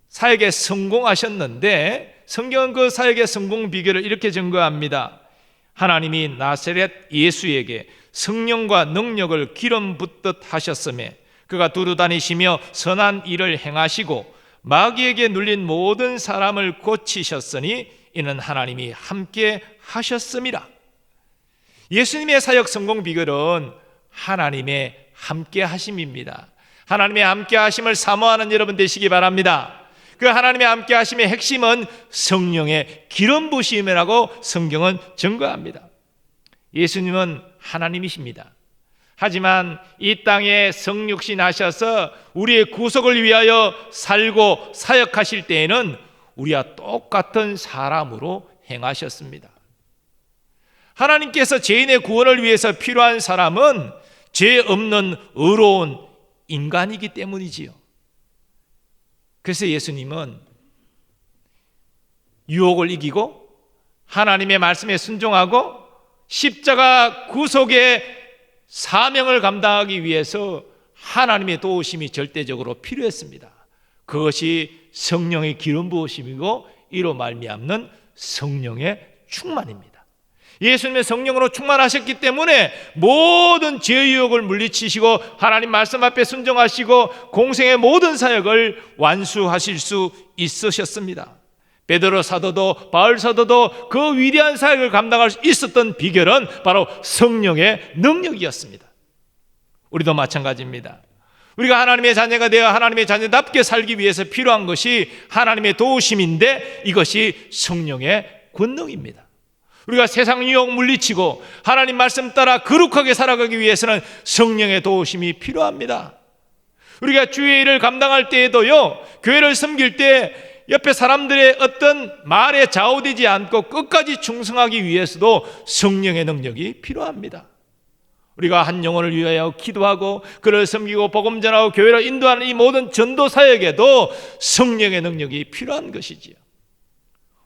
사역에 성공하셨는데 성경은 그 사역의 성공 비결을 이렇게 증거합니다. 하나님이 나사렛 예수에게 성령과 능력을 기름 붓듯 하셨으며 그가 두루 다니시며 선한 일을 행하시고 마귀에게 눌린 모든 사람을 고치셨으니 이는 하나님이 함께 하셨음이라. 예수님의 사역 성공 비결은 하나님의 함께 하심입니다. 하나님의 함께 하심을 사모하는 여러분 되시기 바랍니다. 그 하나님의 함께 하심의 핵심은 성령의 기름 부으심이라고 성경은 증거합니다. 예수님은 하나님이십니다. 하지만 이 땅에 성육신 하셔서 우리의 구속을 위하여 살고 사역하실 때에는 우리와 똑같은 사람으로 행하셨습니다. 하나님께서 죄인의 구원을 위해서 필요한 사람은 죄 없는 의로운 인간이기 때문이지요. 그래서 예수님은 유혹을 이기고 하나님의 말씀에 순종하고 십자가 구속의 사명을 감당하기 위해서 하나님의 도우심이 절대적으로 필요했습니다. 그것이 성령의 기름 부으심이고 이로 말미암는 성령의 충만입니다. 예수님의 성령으로 충만하셨기 때문에 모든 죄의 유혹을 물리치시고 하나님 말씀 앞에 순종하시고 공생의 모든 사역을 완수하실 수 있으셨습니다. 베드로 사도도 바울 사도도 그 위대한 사역을 감당할 수 있었던 비결은 바로 성령의 능력이었습니다. 우리도 마찬가지입니다. 우리가 하나님의 자녀가 되어 하나님의 자녀답게 살기 위해서 필요한 것이 하나님의 도우심인데 이것이 성령의 권능입니다. 우리가 세상 유혹 물리치고 하나님 말씀 따라 거룩하게 살아가기 위해서는 성령의 도우심이 필요합니다. 우리가 주의 일을 감당할 때에도요, 교회를 섬길 때 옆에 사람들의 어떤 말에 좌우되지 않고 끝까지 충성하기 위해서도 성령의 능력이 필요합니다. 우리가 한 영혼을 위하여 기도하고 그를 섬기고 복음 전하고 교회를 인도하는 이 모든 전도 사역에도 성령의 능력이 필요한 것이지요.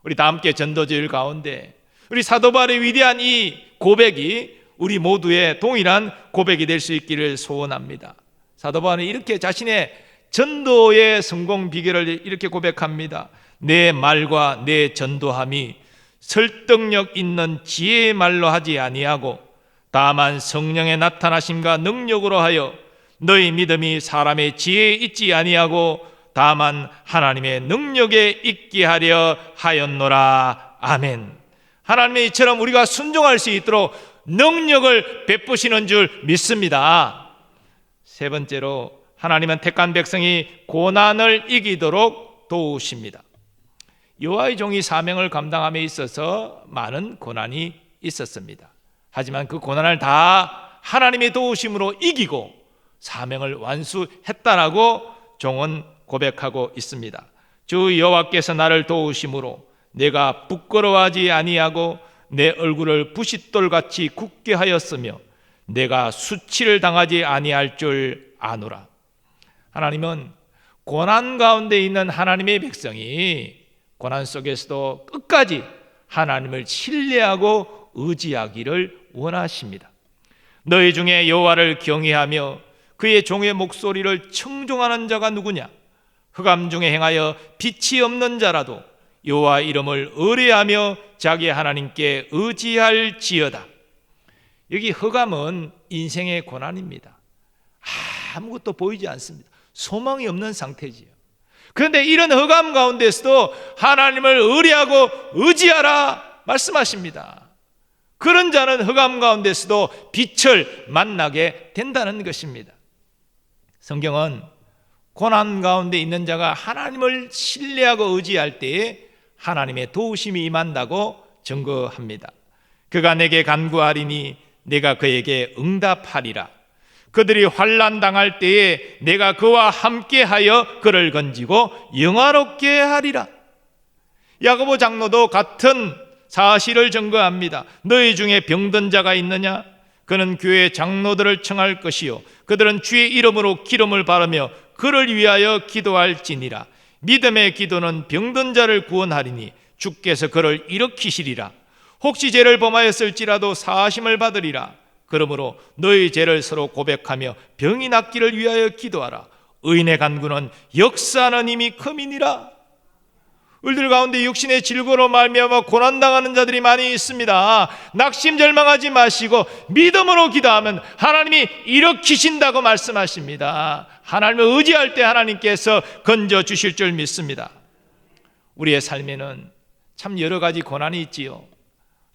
우리 다 함께 전도제일 가운데 우리 사도 바울의 위대한 이 고백이 우리 모두의 동일한 고백이 될 수 있기를 소원합니다. 사도 바울은 이렇게 자신의 전도의 성공 비결을 이렇게 고백합니다. 내 말과 내 전도함이 설득력 있는 지혜의 말로 하지 아니하고 다만 성령의 나타나심과 능력으로 하여 너희 믿음이 사람의 지혜에 있지 아니하고 다만 하나님의 능력에 있게 하려 하였노라. 아멘. 하나님의 이처럼 우리가 순종할 수 있도록 능력을 베푸시는 줄 믿습니다. 세 번째로 하나님은 택한 백성이 고난을 이기도록 도우십니다. 여호와의 종이 사명을 감당함에 있어서 많은 고난이 있었습니다. 하지만 그 고난을 다 하나님의 도우심으로 이기고 사명을 완수했다라고 종은 고백하고 있습니다. 주 여호와께서 나를 도우심으로 내가 부끄러워하지 아니하고 내 얼굴을 부싯돌같이 굳게 하였으며 내가 수치를 당하지 아니할 줄 아노라. 하나님은 고난 가운데 있는 하나님의 백성이 고난 속에서도 끝까지 하나님을 신뢰하고 의지하기를 원하십니다. 너희 중에 여호와를 경외하며 그의 종의 목소리를 청종하는 자가 누구냐? 흑암 중에 행하여 빛이 없는 자라도 여호와 이름을 의뢰하며 자기 하나님께 의지할지어다. 여기 흑암은 인생의 고난입니다. 아무것도 보이지 않습니다. 소망이 없는 상태지요. 그런데 이런 흑암 가운데서도 하나님을 의뢰하고 의지하라 말씀하십니다. 그런 자는 흑암 가운데서도 빛을 만나게 된다는 것입니다. 성경은 고난 가운데 있는 자가 하나님을 신뢰하고 의지할 때에 하나님의 도우심이 임한다고 증거합니다. 그가 내게 간구하리니 내가 그에게 응답하리라. 그들이 환난 당할 때에 내가 그와 함께하여 그를 건지고 영화롭게 하리라. 야고보 장로도 같은 사실을 증거합니다. 너희 중에 병든 자가 있느냐? 그는 교회 장로들을 청할 것이요 그들은 주의 이름으로 기름을 바르며 그를 위하여 기도할지니라. 믿음의 기도는 병든 자를 구원하리니 주께서 그를 일으키시리라. 혹시 죄를 범하였을지라도 사하심을 받으리라. 그러므로 너희 죄를 서로 고백하며 병이 낫기를 위하여 기도하라. 의인의 간구는 역사하는 힘이 큼이니라. 우리들 가운데 육신의 질고로 말미암아 고난당하는 자들이 많이 있습니다. 낙심절망하지 마시고 믿음으로 기도하면 하나님이 일으키신다고 말씀하십니다. 하나님을 의지할 때 하나님께서 건져주실 줄 믿습니다. 우리의 삶에는 참 여러 가지 고난이 있지요.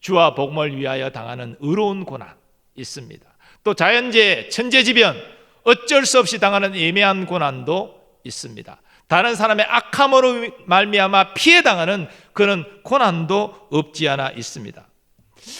주와 복음을 위하여 당하는 의로운 고난 있습니다. 또 자연재해, 천재지변, 어쩔 수 없이 당하는 애매한 고난도 있습니다. 다른 사람의 악함으로 말미암아 피해당하는 그런 고난도 없지 않아 있습니다.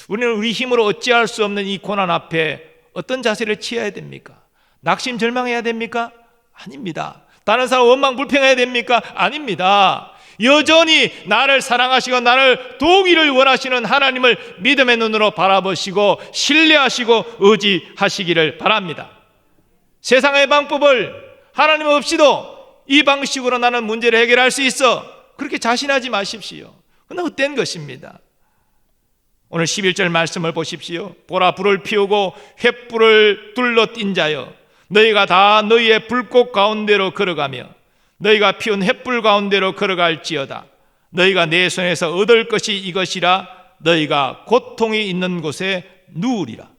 우리는 우리 힘으로 어찌할 수 없는 이 고난 앞에 어떤 자세를 취해야 됩니까? 낙심 절망해야 됩니까? 아닙니다. 다른 사람 원망 불평해야 됩니까? 아닙니다. 여전히 나를 사랑하시고 나를 도우기를 원하시는 하나님을 믿음의 눈으로 바라보시고 신뢰하시고 의지하시기를 바랍니다. 세상의 방법을 하나님 없이도 이 방식으로 나는 문제를 해결할 수 있어, 그렇게 자신하지 마십시오. 그건 헛된 것입니다. 오늘 11절 말씀을 보십시오. 보라, 불을 피우고 횃불을 둘러 띈 자여, 너희가 다 너희의 불꽃 가운데로 걸어가며 너희가 피운 횃불 가운데로 걸어갈지어다. 너희가 내 손에서 얻을 것이 이것이라. 너희가 고통이 있는 곳에 누우리라.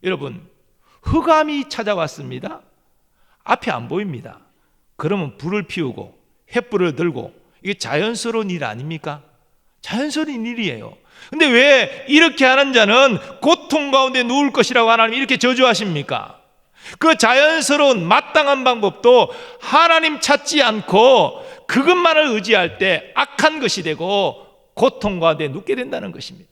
여러분, 흑암이 찾아왔습니다. 앞이 안 보입니다. 그러면 불을 피우고 횃불을 들고, 이게 자연스러운 일 아닙니까? 자연스러운 일이에요. 근데 왜 이렇게 하는 자는 고통 가운데 누울 것이라고 하나님이 이렇게 저주하십니까? 그 자연스러운 마땅한 방법도 하나님 찾지 않고 그것만을 의지할 때 악한 것이 되고 고통 가운데 눕게 된다는 것입니다.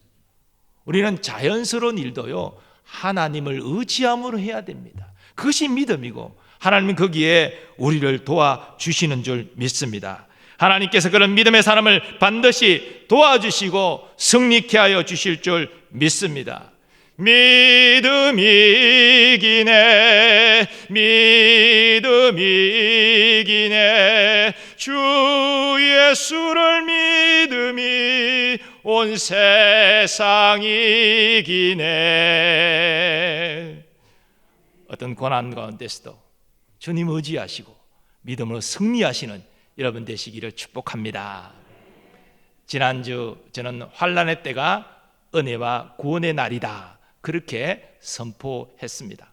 우리는 자연스러운 일도요, 하나님을 의지함으로 해야 됩니다. 그것이 믿음이고 하나님은 거기에 우리를 도와주시는 줄 믿습니다. 하나님께서 그런 믿음의 사람을 반드시 도와주시고 승리케 하여 주실 줄 믿습니다. 믿음이 이기네, 믿음이 이기네, 주 예수를 믿음이 온 세상이 이기네. 어떤 고난 가운데서도 주님 의지하시고 믿음으로 승리하시는 여러분 되시기를 축복합니다. 지난주 저는 환난의 때가 은혜와 구원의 날이다, 그렇게 선포했습니다.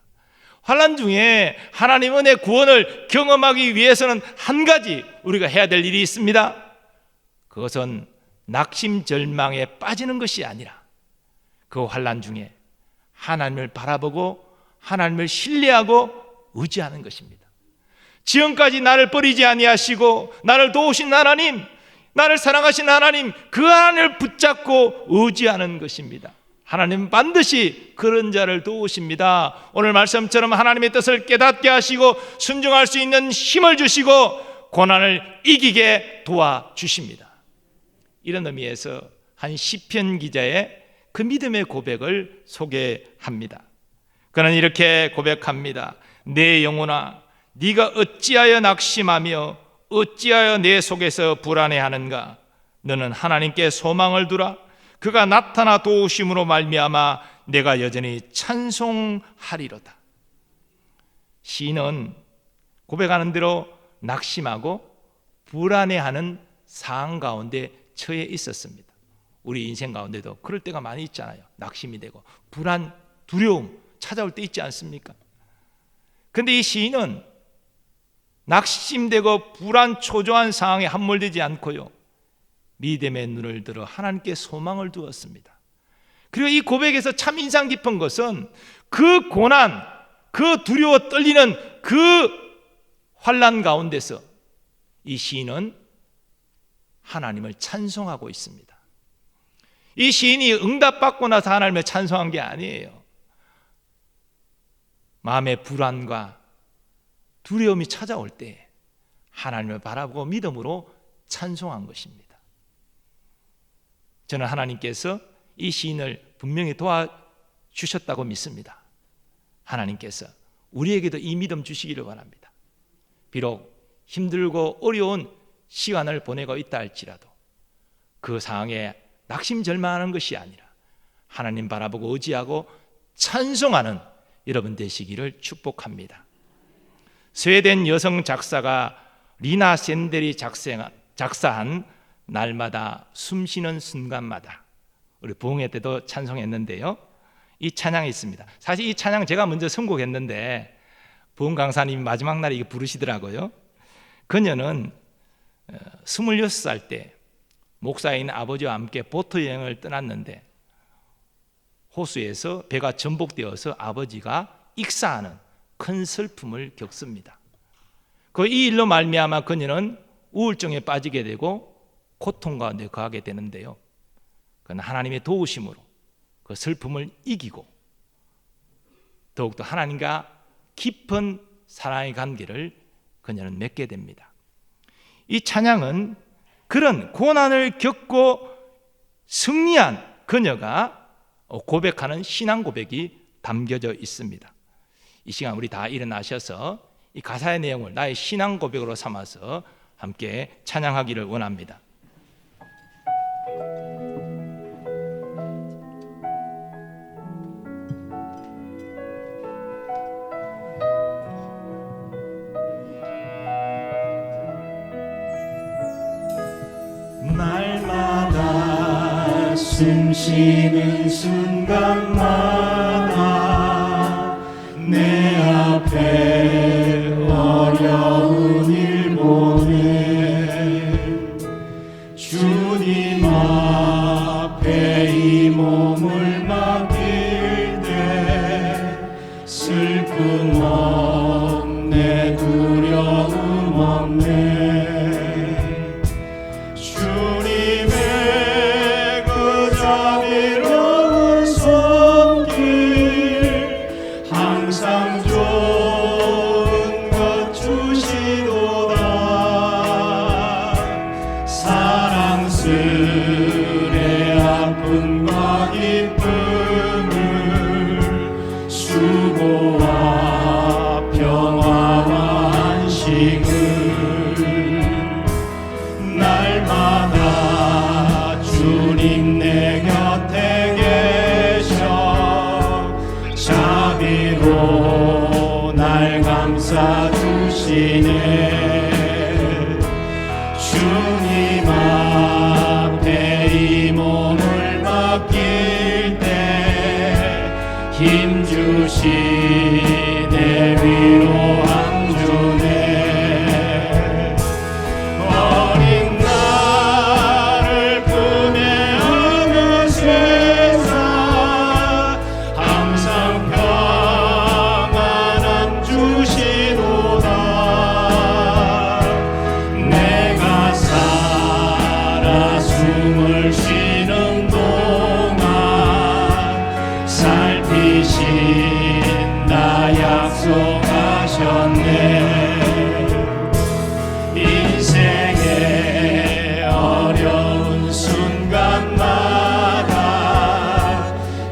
환난 중에 하나님 은혜 구원을 경험하기 위해서는 한 가지 우리가 해야 될 일이 있습니다. 그것은 낙심 절망에 빠지는 것이 아니라 그 환난 중에 하나님을 바라보고 하나님을 신뢰하고 의지하는 것입니다. 지금까지 나를 버리지 아니하시고 나를 도우신 하나님, 나를 사랑하신 하나님, 그 하나님을 붙잡고 의지하는 것입니다. 하나님은 반드시 그런 자를 도우십니다. 오늘 말씀처럼 하나님의 뜻을 깨닫게 하시고 순종할 수 있는 힘을 주시고 고난을 이기게 도와주십니다. 이런 의미에서 한 시편 기자의 그 믿음의 고백을 소개합니다. 그는 이렇게 고백합니다. 내 영혼아, 네가 어찌하여 낙심하며 어찌하여 내 속에서 불안해하는가? 너는 하나님께 소망을 두라. 그가 나타나 도우심으로 말미암아 내가 여전히 찬송하리로다. 시인은 고백하는 대로 낙심하고 불안해하는 상황 가운데 처해 있었습니다. 우리 인생 가운데도 그럴 때가 많이 있잖아요. 낙심이 되고 불안, 두려움 찾아올 때 있지 않습니까? 그런데 이 시인은 낙심되고 불안 초조한 상황에 함몰되지 않고요, 믿음의 눈을 들어 하나님께 소망을 두었습니다. 그리고 이 고백에서 참 인상 깊은 것은 그 고난, 그 두려워 떨리는 그 환난 가운데서 이 시인은 하나님을 찬송하고 있습니다. 이 시인이 응답받고 나서 하나님을 찬송한 게 아니에요. 마음의 불안과 두려움이 찾아올 때 하나님을 바라보고 믿음으로 찬송한 것입니다. 저는 하나님께서 이 시인을 분명히 도와주셨다고 믿습니다. 하나님께서 우리에게도 이 믿음 주시기를 바랍니다. 비록 힘들고 어려운 시간을 보내고 있다 할지라도 그 상황에 낙심절망하는 것이 아니라 하나님 바라보고 의지하고 찬송하는 여러분 되시기를 축복합니다. 스웨덴 여성 작사가 리나 샌델이 작사한 날마다 숨쉬는 순간마다, 우리 부흥회 때도 찬송했는데요, 이 찬양이 있습니다. 사실 이 찬양 제가 먼저 선곡했는데 부흥 강사님이 마지막 날에 이거 부르시더라고요. 그녀는 26살 때 목사인 아버지와 함께 보트 여행을 떠났는데 호수에서 배가 전복되어서 아버지가 익사하는 큰 슬픔을 겪습니다. 이 일로 말미암아 그녀는 우울증에 빠지게 되고 고통 가운데 거하게 되는데요. 그러나 하나님의 도우심으로 그 슬픔을 이기고 더욱더 하나님과 깊은 사랑의 관계를 그녀는 맺게 됩니다. 이 찬양은 그런 고난을 겪고 승리한 그녀가 고백하는 신앙 고백이 담겨져 있습니다. 이 시간 우리 다 일어나셔서 이 가사의 내용을 나의 신앙 고백으로 삼아서 함께 찬양하기를 원합니다. 날마다 숨쉬는 순간마다 내 앞에 어려운 일 보내 주님 앞에 이 몸을 맡길 때 슬픔 없네 두려움 없네 주님의 그 자비로운 손길 항상 좋은 것 주시도다 사랑스레 아픔과 기쁨을 수고와 평화와 안식을 날마다 주님 내 곁에 계셔 자비로 날 감싸 주시네 주님 앞에 이 몸을 맡길 때 힘 주시네 위로함 주네 어린 나를 품에 안은 세상 항상 평안함 주시도다 내가 살아 숨을 쉬는 동안 살피신다 약속하셨네 인생의 어려운 순간마다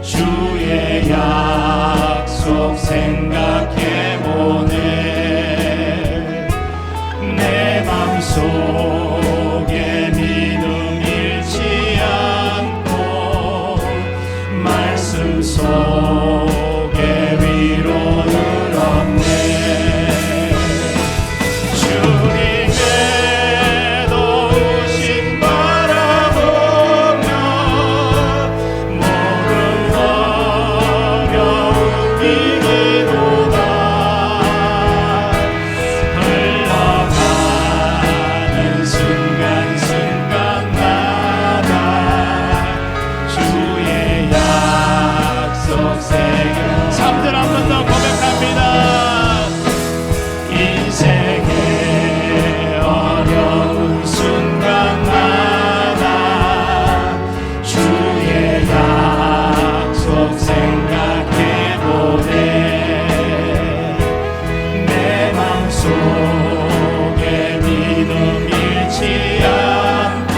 주의 약속 생각해보네 내 맘속에 믿음 잃지 않고 말씀 속에 위로를 얻네 주님의 도우심 바라보며 모든 어려움 이기도다 흘러가는 순간순간마다 주의 약속 새겨 3절 한 번 더 고백합니다 인생의 어려운 순간마다 주의 약속 생각해보네 내 맘속에 믿음 잃지 않고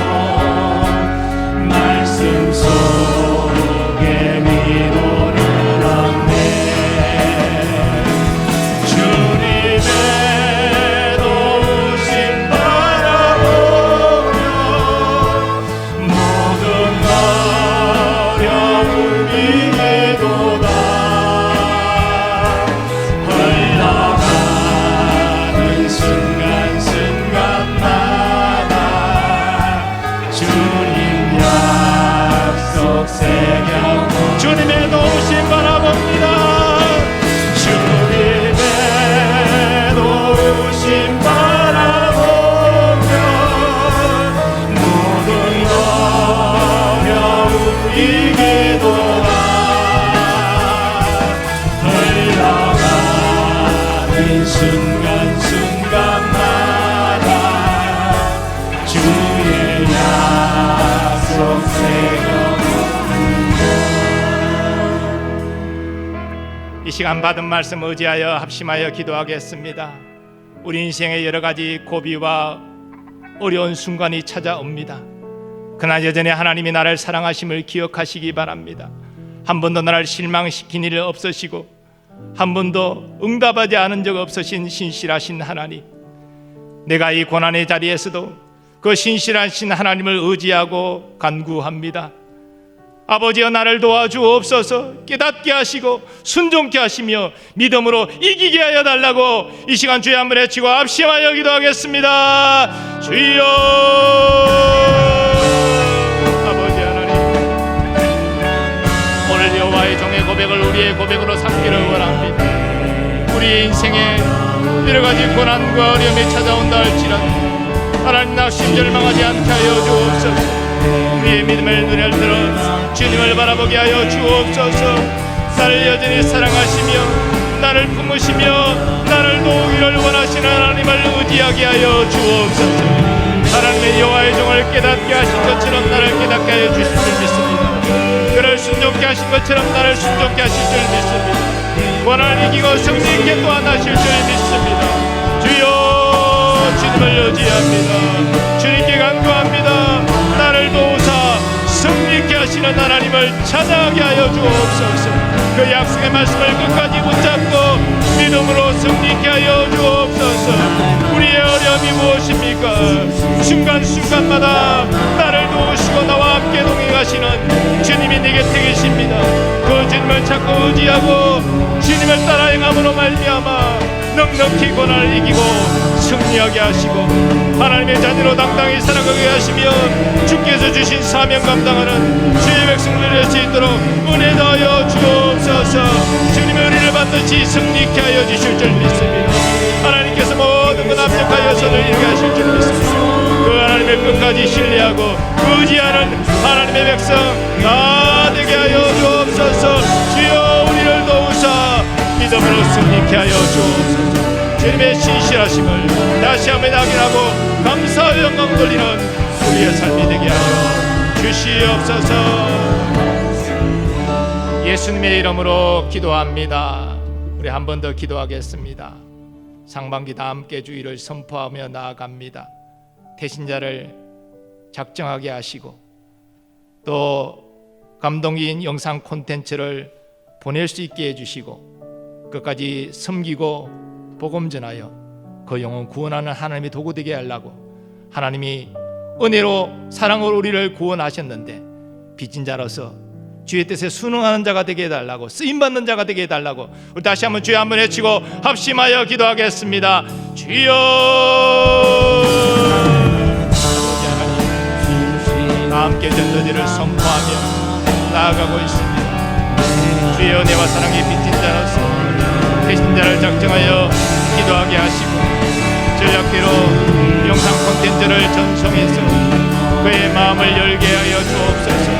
말씀 속에 위로를 얻네 주님의 도우심 바라보며 모든 어려움 이기도다 흘러가는 순간순간마다 주님 약속 새겨 주님의 도우심 바라봅니다 주님의 도우심 바라보며 모든 어려움 이기도다 이 시간 받은 말씀 의지하여 합심하여 기도하겠습니다. 우리 인생의 여러 가지 고비와 어려운 순간이 찾아옵니다. 그러나 여전히 하나님이 나를 사랑하심을 기억하시기 바랍니다. 한 번도 나를 실망시킨 일 없으시고 한 번도 응답하지 않은 적 없으신 신실하신 하나님, 내가 이 고난의 자리에서도 그 신실하신 하나님을 의지하고 간구합니다. 아버지여, 나를 도와주옵소서. 깨닫게 하시고 순종케 하시며 믿음으로 이기게 하여 달라고 이 시간 주여 한번 외치고 합심하여 기도하겠습니다. 주여. 아버지 하나님, 오늘 여호와의 종의 고백을 우리의 고백으로 삼기를 원합니다. 우리 인생에 여러 가지 고난과 어려움이 찾아온다 할지라도 하나님 낙심 절망하지 않게 하여 주옵소서. 우리의 믿음의 눈을 들어 주님을 바라보게 하여 주옵소서. 나를 여전히 사랑하시며 나를 품으시며 나를 도우기를 원하시는 하나님을 의지하게 하여 주옵소서. 하나님의 여호와의 종을 깨닫게 하신 것처럼 나를 깨닫게 하여 주실 줄 믿습니다. 그를 순종케 하신 것처럼 나를 순종케 하실 줄 믿습니다. 고난을 이기고 승리있게 또한 하실 줄 믿습니다. 주여, 주님을 의지합니다. 주님께 간구합니다. 나를 도우사 승리케 하시는 하나님을 찬양하게 하여 주옵소서. 그 약속의 말씀을 끝까지 붙잡고 믿음으로 승리케 하여 주옵소서. 우리의 어려움이 무엇입니까? 순간순간마다 나를 도우시고 나와 함께 동행하시는 주님이 내 곁에 계십니다. 그 주님을 찾고 의지하고 주님을 따라 행함으로 말미암아 넉넉히 고난을 이기고 승리하게 하시고 하나님의 자녀로 당당히 살아가게 하시며 주께서 주신 사명 감당하는 주의 백성들이 될 수 있도록 은혜 더하여 주옵소서. 주님의 은혜를 반드시 승리케 하여 주실 줄 믿습니다. 하나님께서 모든 것 합력하여 선을 이루게 하실 줄 믿습니다. 그 하나님의 끝까지 신뢰하고 의지하는 하나님의 백성 다 되게 하여 주옵소서. 주여, 우리를 도우사 믿음으로 승리케 하여 주옵소서. 주님의 신실하심을 다시 한번 확인하고 감사와 영광 돌리는 우리의 삶이 되게 하여 주시옵소서. 예수님의 이름으로 기도합니다. 우리 한 번 더 기도하겠습니다. 상반기 다 함께 주의를 선포하며 나아갑니다. 대신자를 작정하게 하시고 또 감동인 영상 콘텐츠를 보낼 수 있게 해주시고 끝까지 섬기고 복음 전하여 그 영혼 구원하는 하나님의 도구 되게 하려고 하나님이 은혜로 사랑으로 우리를 구원하셨는데 빚진 자로서 주의 뜻에 순응하는 자가 되게 해달라고 쓰임받는 자가 되게 해달라고 우리 다시 한번 주여 한번 외치고 합심하여 기도하겠습니다. 주여. 아버지 하나님, 다 함께 전도지를 선포하며 나아가고 있습니다. 주의 은혜와 사랑에 빚진 자로서 대신자를 작정하여 기도하게 하시고 전략대로 영상 콘텐츠를 전송해서 그의 마음을 열게 하여 주옵소서.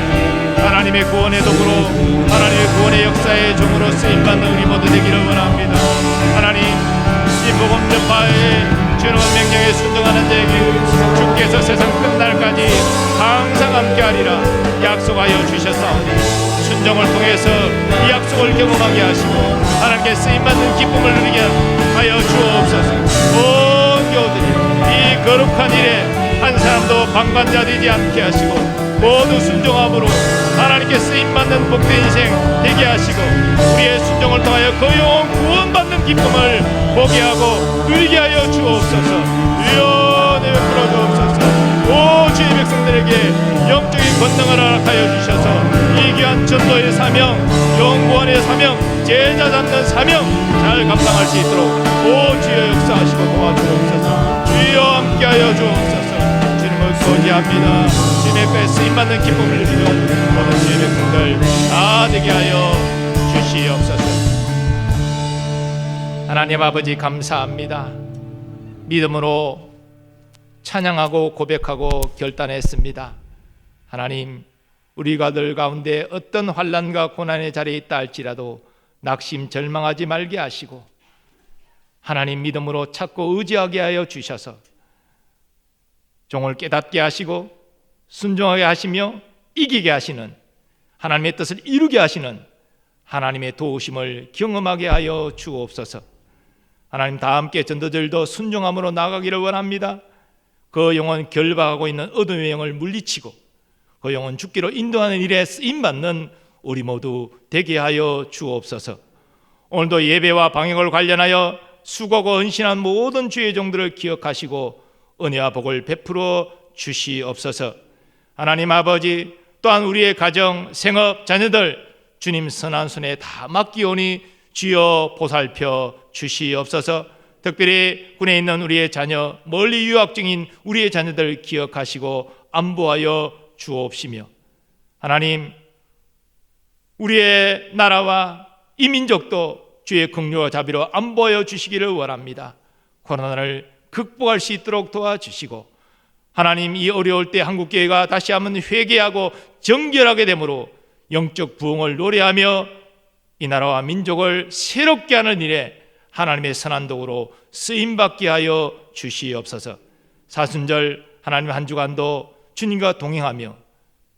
하나님의 구원의 도구로 하나님의 구원의 역사의 종으로 쓰임받는 우리 모두 되기를 원합니다. 하나님, 이 복음 전파에 주는 명령에 순종하는 자에게 주께서 세상 끝날까지 항상 함께하리라 약속하여 주셨사오니 순종을 통해서 이 약속을 경험하게 하시고 하나님께 쓰임받는 기쁨을 누리게 하여 주옵소서. 온 교우들이 이 거룩한 일에 한 사람도 방관자 되지 않게 하시고 모두 순종함으로 하나님께 쓰임받는 복된 인생 되게 하시고 우리의 순종을 통하여 그 영혼 구원받는 기쁨을 보게 하고 누리게 하여 주옵소서. 주여, 내 베풀어 주옵소서. 오 주의 백성들에게 영적인 권능을 허락하여 주셔서 이 귀한 전도의 사명, 영구원의 사명, 제자 잡는 사명 잘 감당할 수 있도록 오 주여 역사하시고 도와주옵소서. 주여 함께하여 주옵소서. 주님을 거지합니다. 주님의 께 쓰임받는 기쁨을 누리는 모든 주의 백성들 다 되게 하여 주시옵소서. 하나님 아버지 감사합니다. 믿음으로 찬양하고 고백하고 결단했습니다. 하나님, 우리가 늘 가운데 어떤 환난과 고난의 자리에 있다 할지라도 낙심 절망하지 말게 하시고 하나님 믿음으로 찾고 의지하게 하여 주셔서 종을 깨닫게 하시고 순종하게 하시며 이기게 하시는 하나님의 뜻을 이루게 하시는 하나님의 도우심을 경험하게 하여 주옵소서. 하나님, 다 함께 전도들도 순종함으로 나가기를 원합니다. 그 영혼 결박하고 있는 어둠의 영을 물리치고 그 영혼 죽기로 인도하는 일에 쓰임받는 우리 모두 되게 하여 주옵소서. 오늘도 예배와 방역을 관련하여 수고하고 헌신한 모든 주의 종들을 기억하시고 은혜와 복을 베풀어 주시옵소서. 하나님 아버지, 또한 우리의 가정, 생업, 자녀들 주님 선한 손에 다 맡기오니 주여 보살펴 주시옵소서. 특별히 군에 있는 우리의 자녀, 멀리 유학 중인 우리의 자녀들 기억하시고 안보하여 주옵시며, 하나님, 우리의 나라와 이 민족도 주의 긍휼과 자비로 안보하여 주시기를 원합니다. 코로나를 극복할 수 있도록 도와주시고, 하나님, 이 어려울 때 한국교회가 다시 한번 회개하고 정결하게 되므로 영적 부흥을 노래하며 이 나라와 민족을 새롭게 하는 일에 하나님의 선한 도구로 쓰임받게 하여 주시옵소서. 사순절 하나님 한 주간도 주님과 동행하며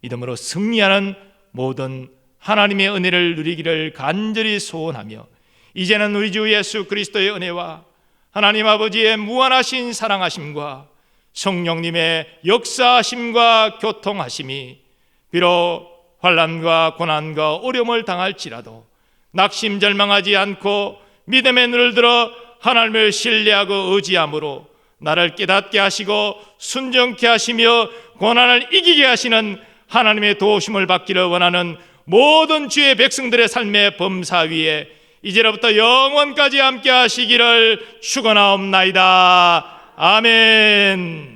믿음으로 승리하는 모든 하나님의 은혜를 누리기를 간절히 소원하며, 이제는 우리 주 예수 그리스도의 은혜와 하나님 아버지의 무한하신 사랑하심과 성령님의 역사하심과 교통하심이 비록 환난과 고난과 어려움을 당할지라도 낙심절망하지 않고 믿음의 눈을 들어 하나님을 신뢰하고 의지함으로 나를 깨닫게 하시고 순종케 하시며 고난을 이기게 하시는 하나님의 도우심을 받기를 원하는 모든 주의 백성들의 삶의 범사 위에 이제로부터 영원까지 함께 하시기를 축원하옵나이다. 아멘.